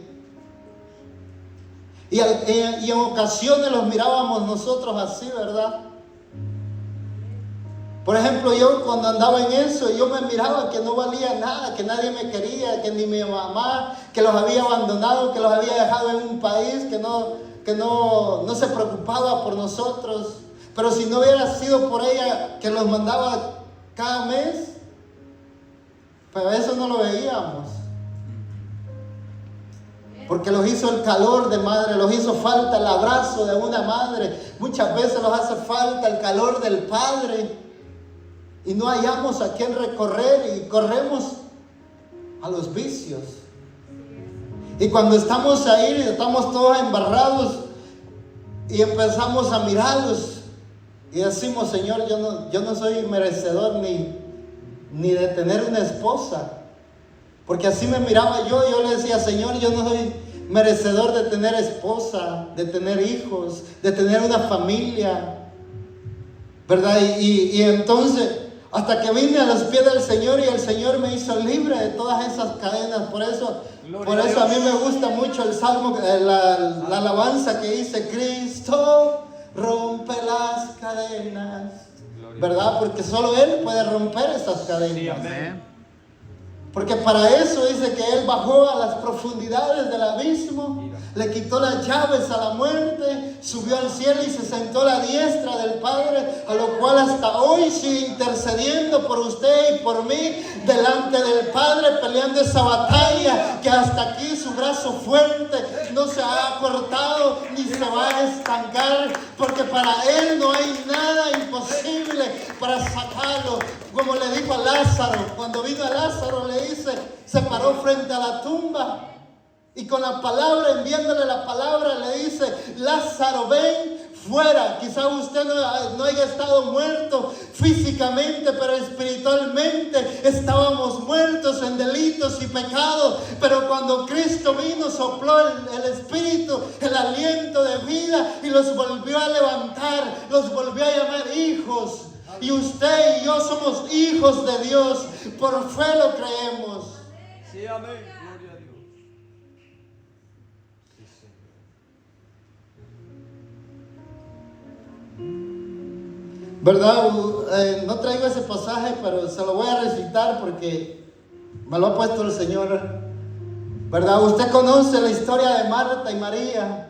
Y en ocasiones los mirábamos nosotros así, ¿verdad? Por ejemplo, yo cuando andaba en eso, yo me miraba que no valía nada, que nadie me quería, que ni mi mamá, que los había abandonado, que los había dejado en un país, que no se preocupaba por nosotros. Pero si no hubiera sido por ella que los mandaba cada mes, pero eso no lo veíamos. Porque los hizo el calor de madre, los hizo falta el abrazo de una madre. Muchas veces nos hace falta el calor del padre. Y no hallamos a quién recorrer y corremos a los vicios. Y cuando estamos ahí, estamos todos embarrados y empezamos a mirarlos y decimos: Señor, yo no soy merecedor ni de tener una esposa. Porque así me miraba yo le decía: Señor, yo no soy merecedor de tener esposa, de tener hijos, de tener una familia, ¿verdad? Y entonces, hasta que vine a los pies del Señor y el Señor me hizo libre de todas esas cadenas. Por eso a mí me gusta mucho el salmo, la alabanza que dice: Cristo rompe las cadenas, ¿verdad? Porque solo Él puede romper esas cadenas. Sí, amén. Porque para eso dice que Él bajó a las profundidades del abismo, le quitó las llaves a la muerte, subió al cielo y se sentó a la diestra del Padre, a lo cual hasta hoy sigue intercediendo por usted y por mí delante del Padre, peleando esa batalla que hasta aquí su brazo fuerte no se ha cortado ni se va a estancar, porque para Él no hay nada imposible para sacarlo. Como le dijo a Lázaro, cuando vino a Lázaro le dice, se paró frente a la tumba y con la palabra, enviándole la palabra, le dice: Lázaro, ven fuera. Quizá usted no haya estado muerto físicamente, pero espiritualmente estábamos muertos en delitos y pecados. Pero cuando Cristo vino, sopló el Espíritu, el aliento de vida, y los volvió a levantar, los volvió a llamar hijos. Y usted y yo somos hijos de Dios, por fe lo creemos. Sí, amén. Gloria a Dios. ¿Verdad? No traigo ese pasaje, pero se lo voy a recitar porque me lo ha puesto el Señor. ¿Verdad? Usted conoce la historia de Marta y María.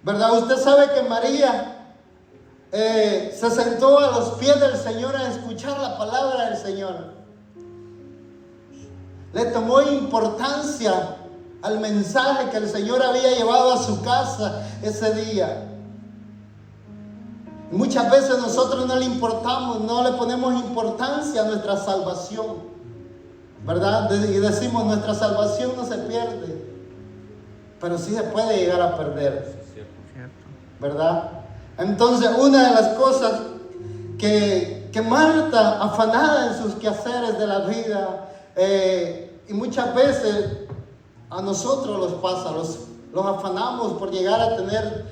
¿Verdad? Usted sabe que María se sentó a los pies del Señor a escuchar la palabra del Señor. Le tomó importancia al mensaje que el Señor había llevado a su casa ese día. Y muchas veces nosotros no le importamos, no le ponemos importancia a nuestra salvación, ¿verdad? Y decimos, nuestra salvación no se pierde, pero sí se puede llegar a perder, ¿verdad? Entonces, una de las cosas que Marta, afanada en sus quehaceres de la vida, y muchas veces a nosotros los pasa, los afanamos por llegar a tener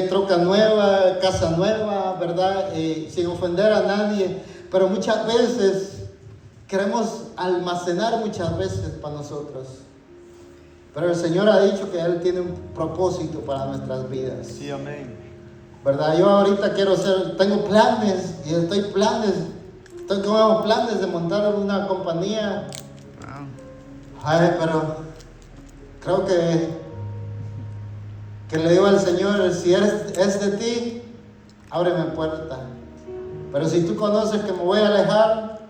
troca nueva, casa nueva, ¿verdad? Sin ofender a nadie, pero muchas veces queremos almacenar muchas veces para nosotros. Pero el Señor ha dicho que Él tiene un propósito para nuestras vidas. Sí, amén. ¿Verdad? Yo ahorita tengo planes y estoy con planes de montar una compañía. Ay, pero creo que le digo al Señor, si es de ti, ábreme puerta. Pero si tú conoces que me voy a alejar,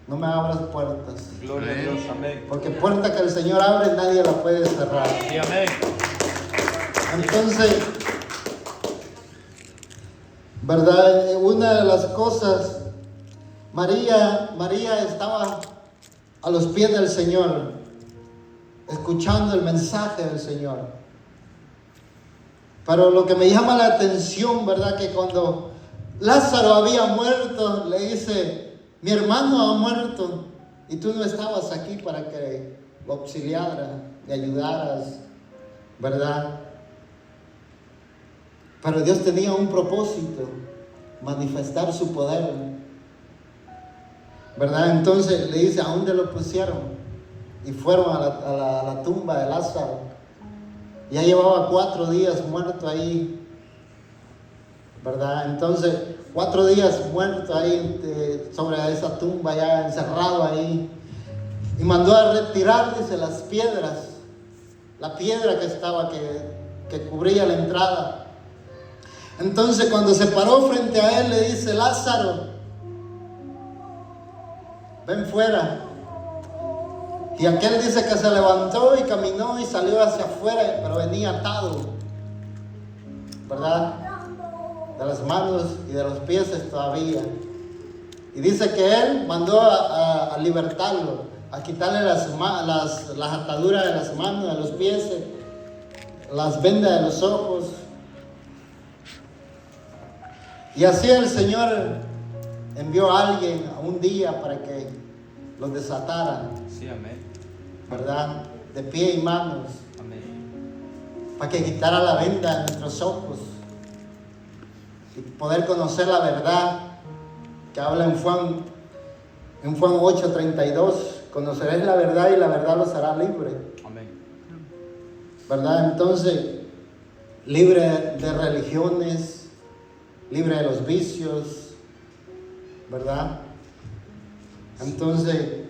no me abras puertas. Gloria a Dios, amén. Porque puerta que el Señor abre, nadie la puede cerrar. Sí, amén. Entonces, ¿verdad? Una de las cosas, María estaba a los pies del Señor, escuchando el mensaje del Señor. Pero lo que me llama la atención, ¿verdad? Que cuando Lázaro había muerto, le dice, mi hermano ha muerto y tú no estabas aquí para que lo auxiliaras, le ayudaras, ¿verdad? Pero Dios tenía un propósito, manifestar su poder, ¿verdad? Entonces le dice, ¿a dónde lo pusieron? Y fueron a la tumba de Lázaro. Ya llevaba 4 días muerto ahí, ¿verdad? Entonces, 4 días muerto ahí sobre esa tumba, ya encerrado ahí. Y mandó a retirar, dice, las piedras, la piedra que estaba, que cubría la entrada. Entonces, cuando se paró frente a él, le dice, Lázaro, ven fuera. Y aquel dice que se levantó y caminó y salió hacia afuera, pero venía atado, ¿verdad? De las manos y de los pies todavía. Y dice que él mandó a libertarlo, a quitarle las ataduras de las manos, de los pies, las vendas de los ojos. Y así el Señor envió a alguien a un día para que los desatara. Sí, amén. ¿Verdad? De pie y manos. Amén. Para que quitara la venda de nuestros ojos. Y poder conocer la verdad que habla en Juan 8:32. Conoceréis la verdad y la verdad los hará libre. Amén. ¿Verdad? Entonces, libre de religiones, libre de los vicios, ¿verdad? Entonces,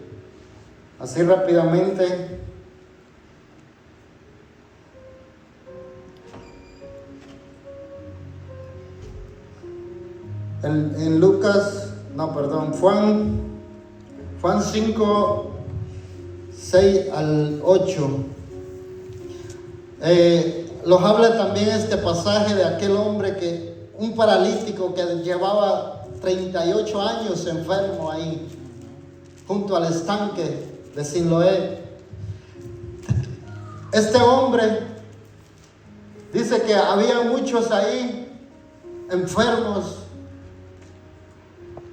así rápidamente, en Juan 5, 6 al 8, los habla también este pasaje de aquel hombre un paralítico que llevaba 38 años enfermo ahí, junto al estanque de Siloé. Este hombre dice que había muchos ahí enfermos,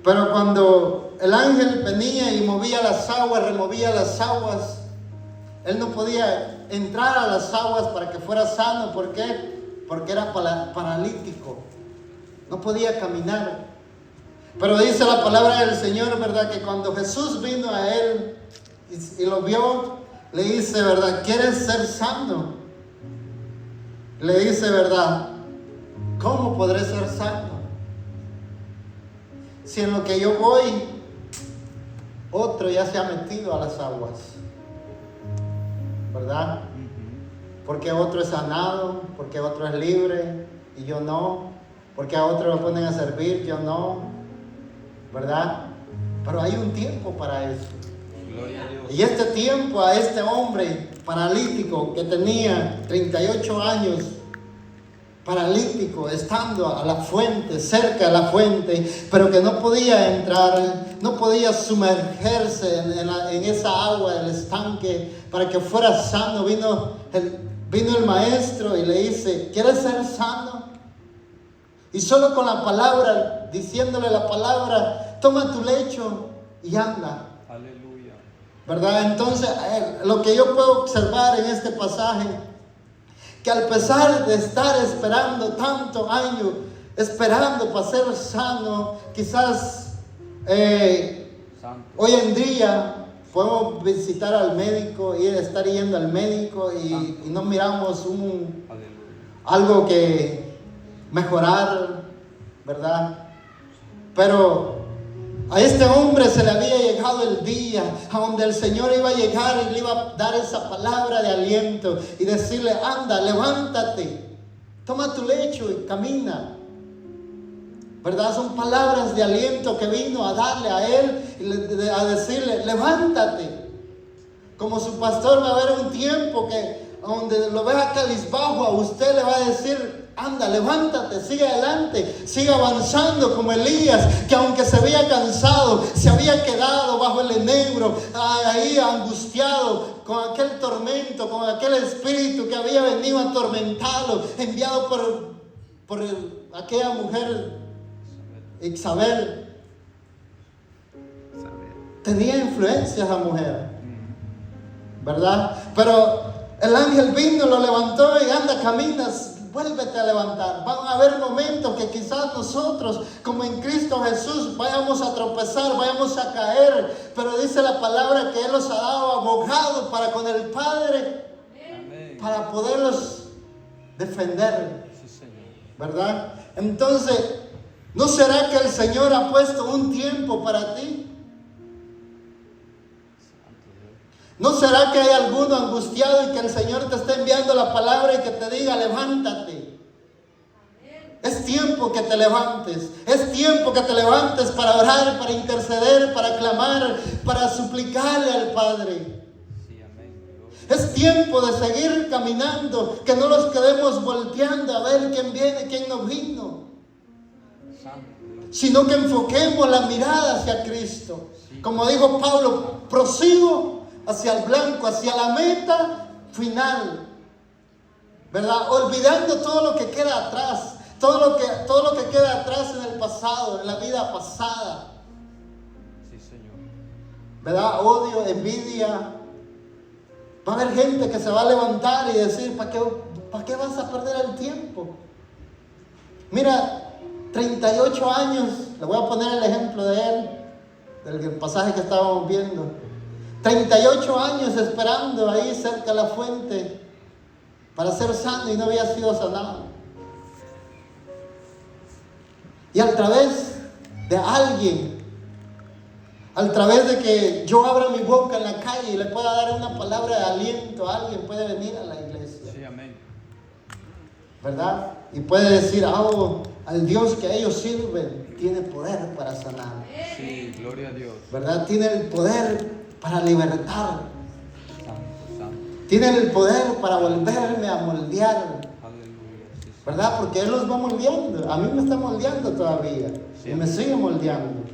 pero cuando el ángel venía y movía las aguas, removía las aguas, él no podía entrar a las aguas para que fuera sano. ¿Por qué? Porque era paralítico, no podía caminar. Pero dice la palabra del Señor, ¿verdad? Que cuando Jesús vino a él y lo vio, le dice, ¿verdad? ¿Quieres ser sano? Le dice, ¿verdad? ¿Cómo podré ser sano? Si en lo que yo voy, otro ya se ha metido a las aguas. ¿verdad? Porque otro es sanado, porque otro es libre y yo no, porque a otro lo ponen a servir, yo no, ¿verdad? Pero hay un tiempo para eso. Gloria a Dios. Y este tiempo a este hombre paralítico que tenía 38 años, paralítico, estando a la fuente, cerca de la fuente, pero que no podía entrar, no podía sumergerse en esa agua del estanque para que fuera sano. Vino el maestro y le dice: ¿quieres ser sano? Y solo con la palabra, diciéndole la palabra, toma tu lecho y anda. Aleluya. ¿Verdad? Entonces, lo que yo puedo observar en este pasaje, que al pesar de estar esperando tantos años, esperando para ser sano, quizás Santo. hoy en día podemos visitar al médico y estar yendo al médico y no miramos Aleluya. algo que mejorar, ¿verdad? Pero a este hombre se le había llegado el día a donde el Señor iba a llegar y le iba a dar esa palabra de aliento y decirle: anda, levántate, toma tu lecho y camina. ¿Verdad? Son palabras de aliento que vino a darle a él y a decirle: levántate. Como su pastor, va a haber un tiempo que donde lo vea cabizbajo, a usted le va a decir: anda, levántate, sigue adelante, sigue avanzando como Elías, que aunque se había cansado, se había quedado bajo el enebro, ahí angustiado, con aquel tormento, con aquel espíritu que había venido a atormentarlo, enviado por aquella mujer, Isabel. Tenía influencia esa mujer, ¿verdad? Pero el ángel vino, lo levantó y anda, caminas. Vuélvete a levantar. Van a haber momentos que quizás nosotros, como en Cristo Jesús, vayamos a tropezar, vayamos a caer. Pero dice la palabra que Él los ha dado abogados para con el Padre, Amén. para poderlos defender, Sí, Señor. ¿verdad? Entonces, ¿no será que el Señor ha puesto un tiempo para ti? ¿No será que hay alguno angustiado y que el Señor te está enviando la palabra y que te diga: levántate? Es tiempo que te levantes. Es tiempo que te levantes para orar, para interceder, para clamar, para suplicarle al Padre. Sí, amén. Es tiempo de seguir caminando, que no nos quedemos volteando a ver quién viene, quién no vino, Santo. sino que enfoquemos la mirada hacia Cristo. Como dijo Pablo: prosigo hacia el blanco, hacia la meta final, ¿verdad? Olvidando todo lo que queda atrás, todo lo que queda atrás en el pasado, en la vida pasada, Sí, Señor. ¿verdad? Odio, envidia. Va a haber gente que se va a levantar y decir: ¿para qué vas a perder el tiempo? Mira, 38 años, le voy a poner el ejemplo de él, del pasaje que estábamos viendo. 38 años esperando ahí cerca de la fuente para ser sano y no había sido sanado. Y a través de alguien, a través de que yo abra mi boca en la calle y le pueda dar una palabra de aliento, alguien puede venir a la iglesia, Sí, amén. ¿verdad? Y puede decir: al Dios que ellos sirven tiene poder para sanar, Sí, gloria a Dios. ¿verdad? Tiene el poder para libertar, Santo, santo. tiene el poder para volverme a moldear, Aleluya. Sí, Señor. ¿verdad? Porque Él los va moldeando. A mí me está moldeando todavía Sí. y me sigue moldeando.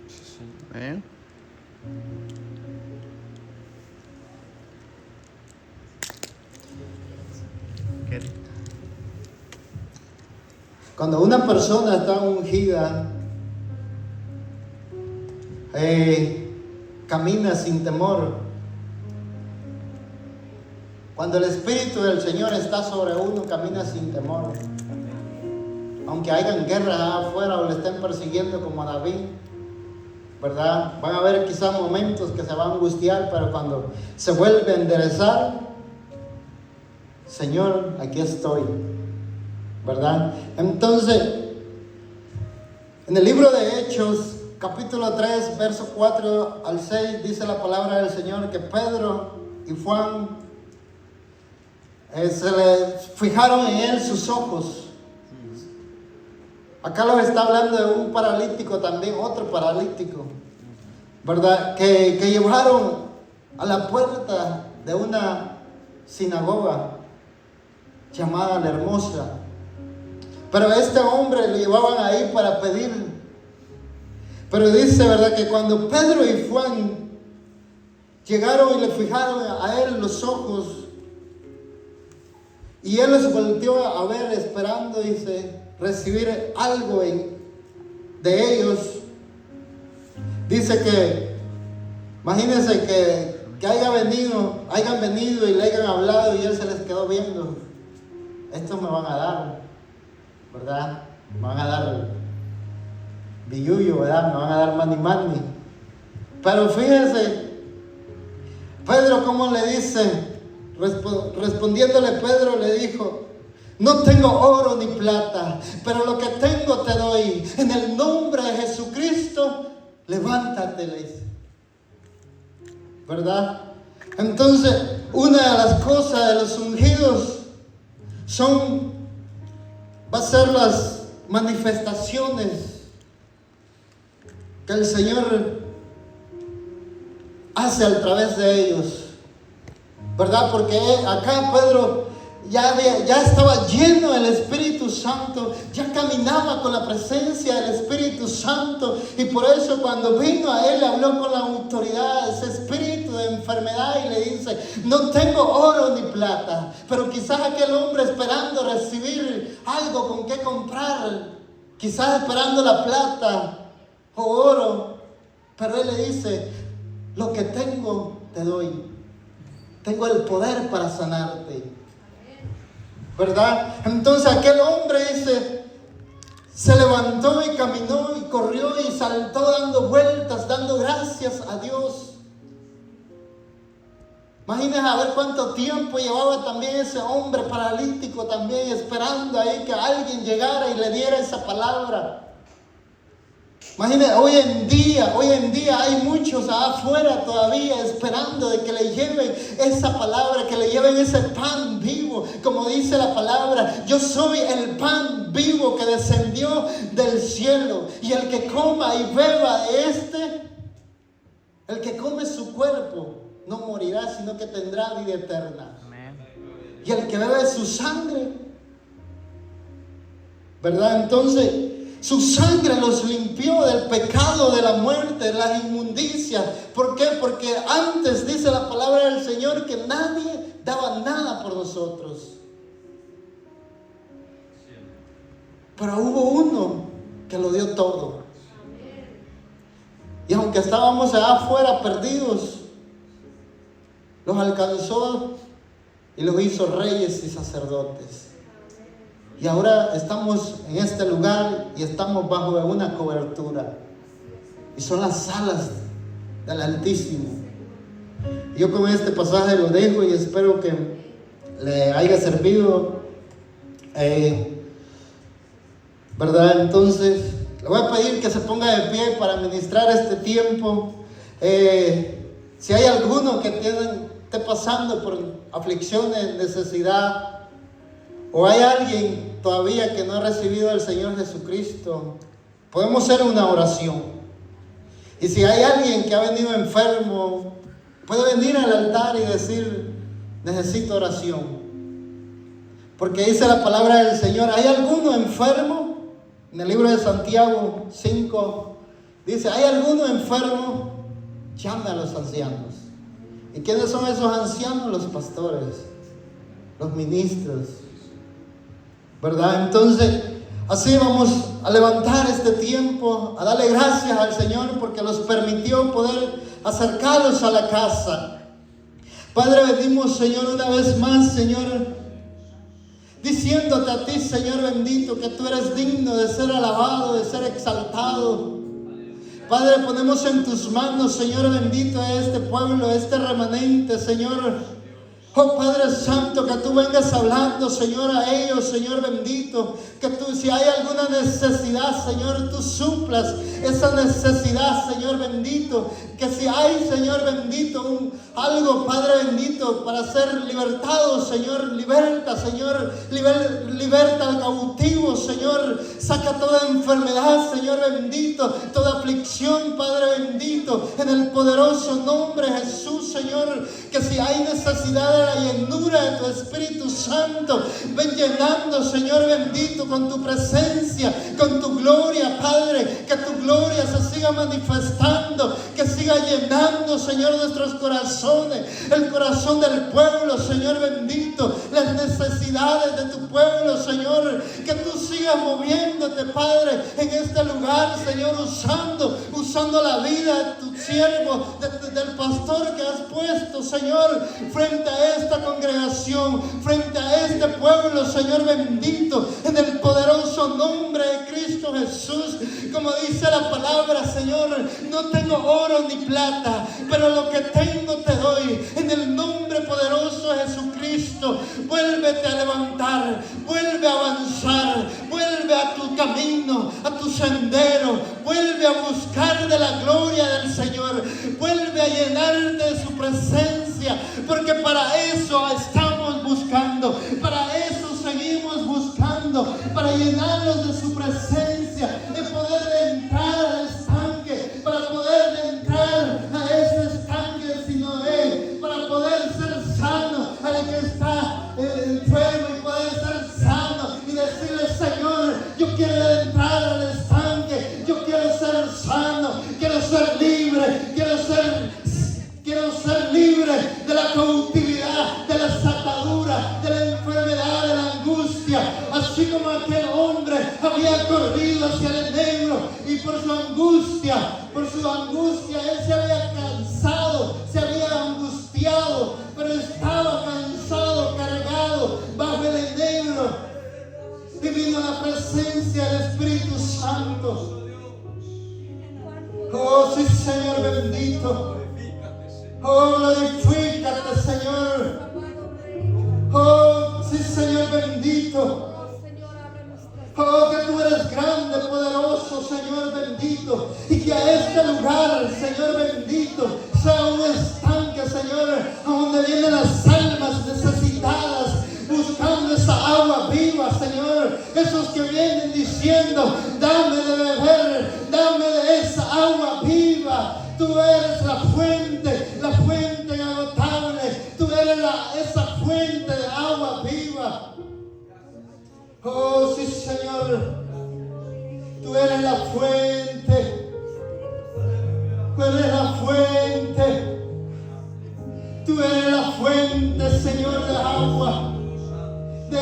Sí, Señor. Cuando una persona está ungida, camina sin temor. Cuando el Espíritu del Señor está sobre uno, camina sin temor. Aunque hayan guerras afuera o le estén persiguiendo como a David, ¿verdad? Van a haber quizás momentos que se va a angustiar, pero cuando se vuelve a enderezar: Señor, aquí estoy, ¿verdad? Entonces, en el libro de Hechos, capítulo 3, verso 4 al 6, dice la palabra del Señor que Pedro y Juan, se le fijaron en él sus ojos. Acá lo está hablando de un paralítico también, otro paralítico, ¿verdad? Que llevaron a la puerta de una sinagoga llamada La Hermosa. Pero a este hombre lo llevaban ahí para pedir. Pero dice, ¿verdad?, que cuando Pedro y Juan llegaron y le fijaron a él los ojos, y él los volteó a ver esperando, dice, recibir algo de ellos. Dice que, imagínense que hayan venido y le hayan hablado y él se les quedó viendo. Estos me van a dar, ¿verdad? Me van a dar billuyo, ¿verdad? Me van a dar mani. Pero fíjense, Pedro, ¿cómo le dice? Respondiéndole Pedro le dijo: no tengo oro ni plata, pero lo que tengo te doy. En el nombre de Jesucristo, levántate, le dice. ¿Verdad? Entonces, una de las cosas de los ungidos va a ser las manifestaciones que el Señor hace a través de ellos, ¿verdad? Porque acá Pedro ya estaba lleno del Espíritu Santo, ya caminaba con la presencia del Espíritu Santo, y por eso cuando vino a él habló con la autoridad, ese espíritu de enfermedad, y le dice: no tengo oro ni plata. Pero quizás aquel hombre esperando recibir algo con qué comprar, quizás esperando la plata o oro, pero él le dice: lo que tengo te doy, tengo el poder para sanarte, ¿verdad? Entonces aquel hombre dice, se levantó y caminó y corrió y saltó dando vueltas, dando gracias a Dios. Imagínense a ver cuánto tiempo llevaba también ese hombre paralítico también esperando ahí que alguien llegara y le diera esa palabra. Imagínense, hoy en día hay muchos afuera todavía esperando de que le lleven esa palabra, que le lleven ese pan vivo. Como dice la palabra: yo soy el pan vivo que descendió del cielo, y el que coma y beba de el que come su cuerpo, no morirá, sino que tendrá vida eterna. Amén. Y el que bebe su sangre, ¿verdad? Entonces, su sangre los limpió del pecado, de la muerte, de las inmundicias. ¿Por qué? Porque antes dice la palabra del Señor que nadie daba nada por nosotros. Pero hubo uno que lo dio todo. Y aunque estábamos allá afuera perdidos, los alcanzó y los hizo reyes y sacerdotes. Y ahora estamos en este lugar y estamos bajo una cobertura. Y son las salas del Altísimo. Yo con este pasaje lo dejo y espero que le haya servido. ¿Verdad? Entonces, le voy a pedir que se ponga de pie para administrar este tiempo. Si hay alguno que esté pasando por aflicciones, necesidad, o hay alguien todavía que no ha recibido al Señor Jesucristo, podemos hacer una oración. Y si hay alguien que ha venido enfermo, puede venir al altar y decir: necesito oración. Porque dice la palabra del Señor: ¿hay alguno enfermo? En el libro de Santiago 5 dice: ¿hay alguno enfermo? Llame a los ancianos. ¿Y quiénes son esos ancianos? Los pastores, los ministros, ¿verdad? Entonces, así vamos a levantar este tiempo, a darle gracias al Señor porque nos permitió poder acercarnos a la casa. Padre, venimos, Señor, una vez más, Señor, diciéndote a ti, Señor bendito, que tú eres digno de ser alabado, de ser exaltado. Padre, ponemos en tus manos, Señor bendito, a este pueblo, a este remanente, Señor, Oh Padre Santo, que tú vengas hablando, Señor, a ellos, Señor bendito. Que tú, si hay alguna necesidad, Señor, tú suplas esa necesidad, Señor bendito. Que si hay, Señor bendito, algo, Padre bendito, para ser libertado, Señor, liberta, Señor, liberta al cautivo, Señor. Saca toda enfermedad, Señor bendito, toda aflicción, Padre bendito, en el poderoso nombre de Jesús, Señor. Que si hay necesidad de la llenura de tu Espíritu Santo, ven llenando, Señor bendito, con tu presencia, con tu gloria, Padre. Que tu gloria se siga manifestando, que siga llenando, Señor, nuestros corazones, el corazón del pueblo, Señor bendito, las necesidades de tu pueblo, Señor. Que tú sigas moviéndote, Padre, en este lugar, Señor, usando la vida de tu siervo, del pastor que has puesto, Señor, frente a esta congregación, frente a este pueblo, Señor bendito, en el poderoso nombre de Cristo Jesús. Como dice la palabra, Señor, no tengo oro ni plata, pero lo que tengo te doy. En el nombre poderoso de Jesucristo, vuélvete a levantar, vuelve a avanzar, vuelve a tu camino, a tu sendero, vuelve a buscar de la gloria del Señor, vuelve a llenarte de su presencia, porque para eso estamos buscando, para eso seguimos buscando, para llenarnos de su presencia, de poder entrar al estanque, para poder entrar a ese estanque de Siloé, para poder ser sano al que está enfermo y poder ser sano y decirle: Señor, yo quiero entrar al estanque, yo quiero ser sano, quiero ser libre, quiero ser libre de la cautividad, de las ataduras, de la enfermedad, de la angustia. Así como aquel hombre había corrido hacia el negro y por su angustia él se había cansado, se había angustiado, pero estaba cansado, cargado bajo el negro, y vino la presencia del Espíritu Santo. Oh sí, Señor bendito. Oh, glorifícate, Señor. Oh, sí, Señor bendito. Oh, que tú eres grande, poderoso, Señor bendito. Y que a este lugar, Señor bendito, sea un estanque, Señor, a donde vienen las almas necesitadas, buscando esa agua viva, Señor. Esos que vienen diciendo: dame de beber, dame de esa agua viva. Tú eres la fuente inagotable. Tú eres esa fuente de agua viva. Oh, sí, Señor. Tú eres la fuente. Tú eres la fuente. Tú eres la fuente, Señor, de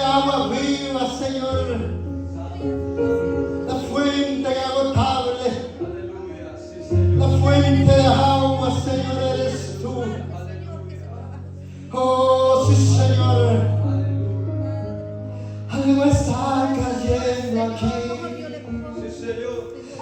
agua viva, Señor. La fuente inagotable. La fuente de agua, Señor, eres tú. Oh, sí, Señor. Algo está cayendo aquí. Sí, Señor.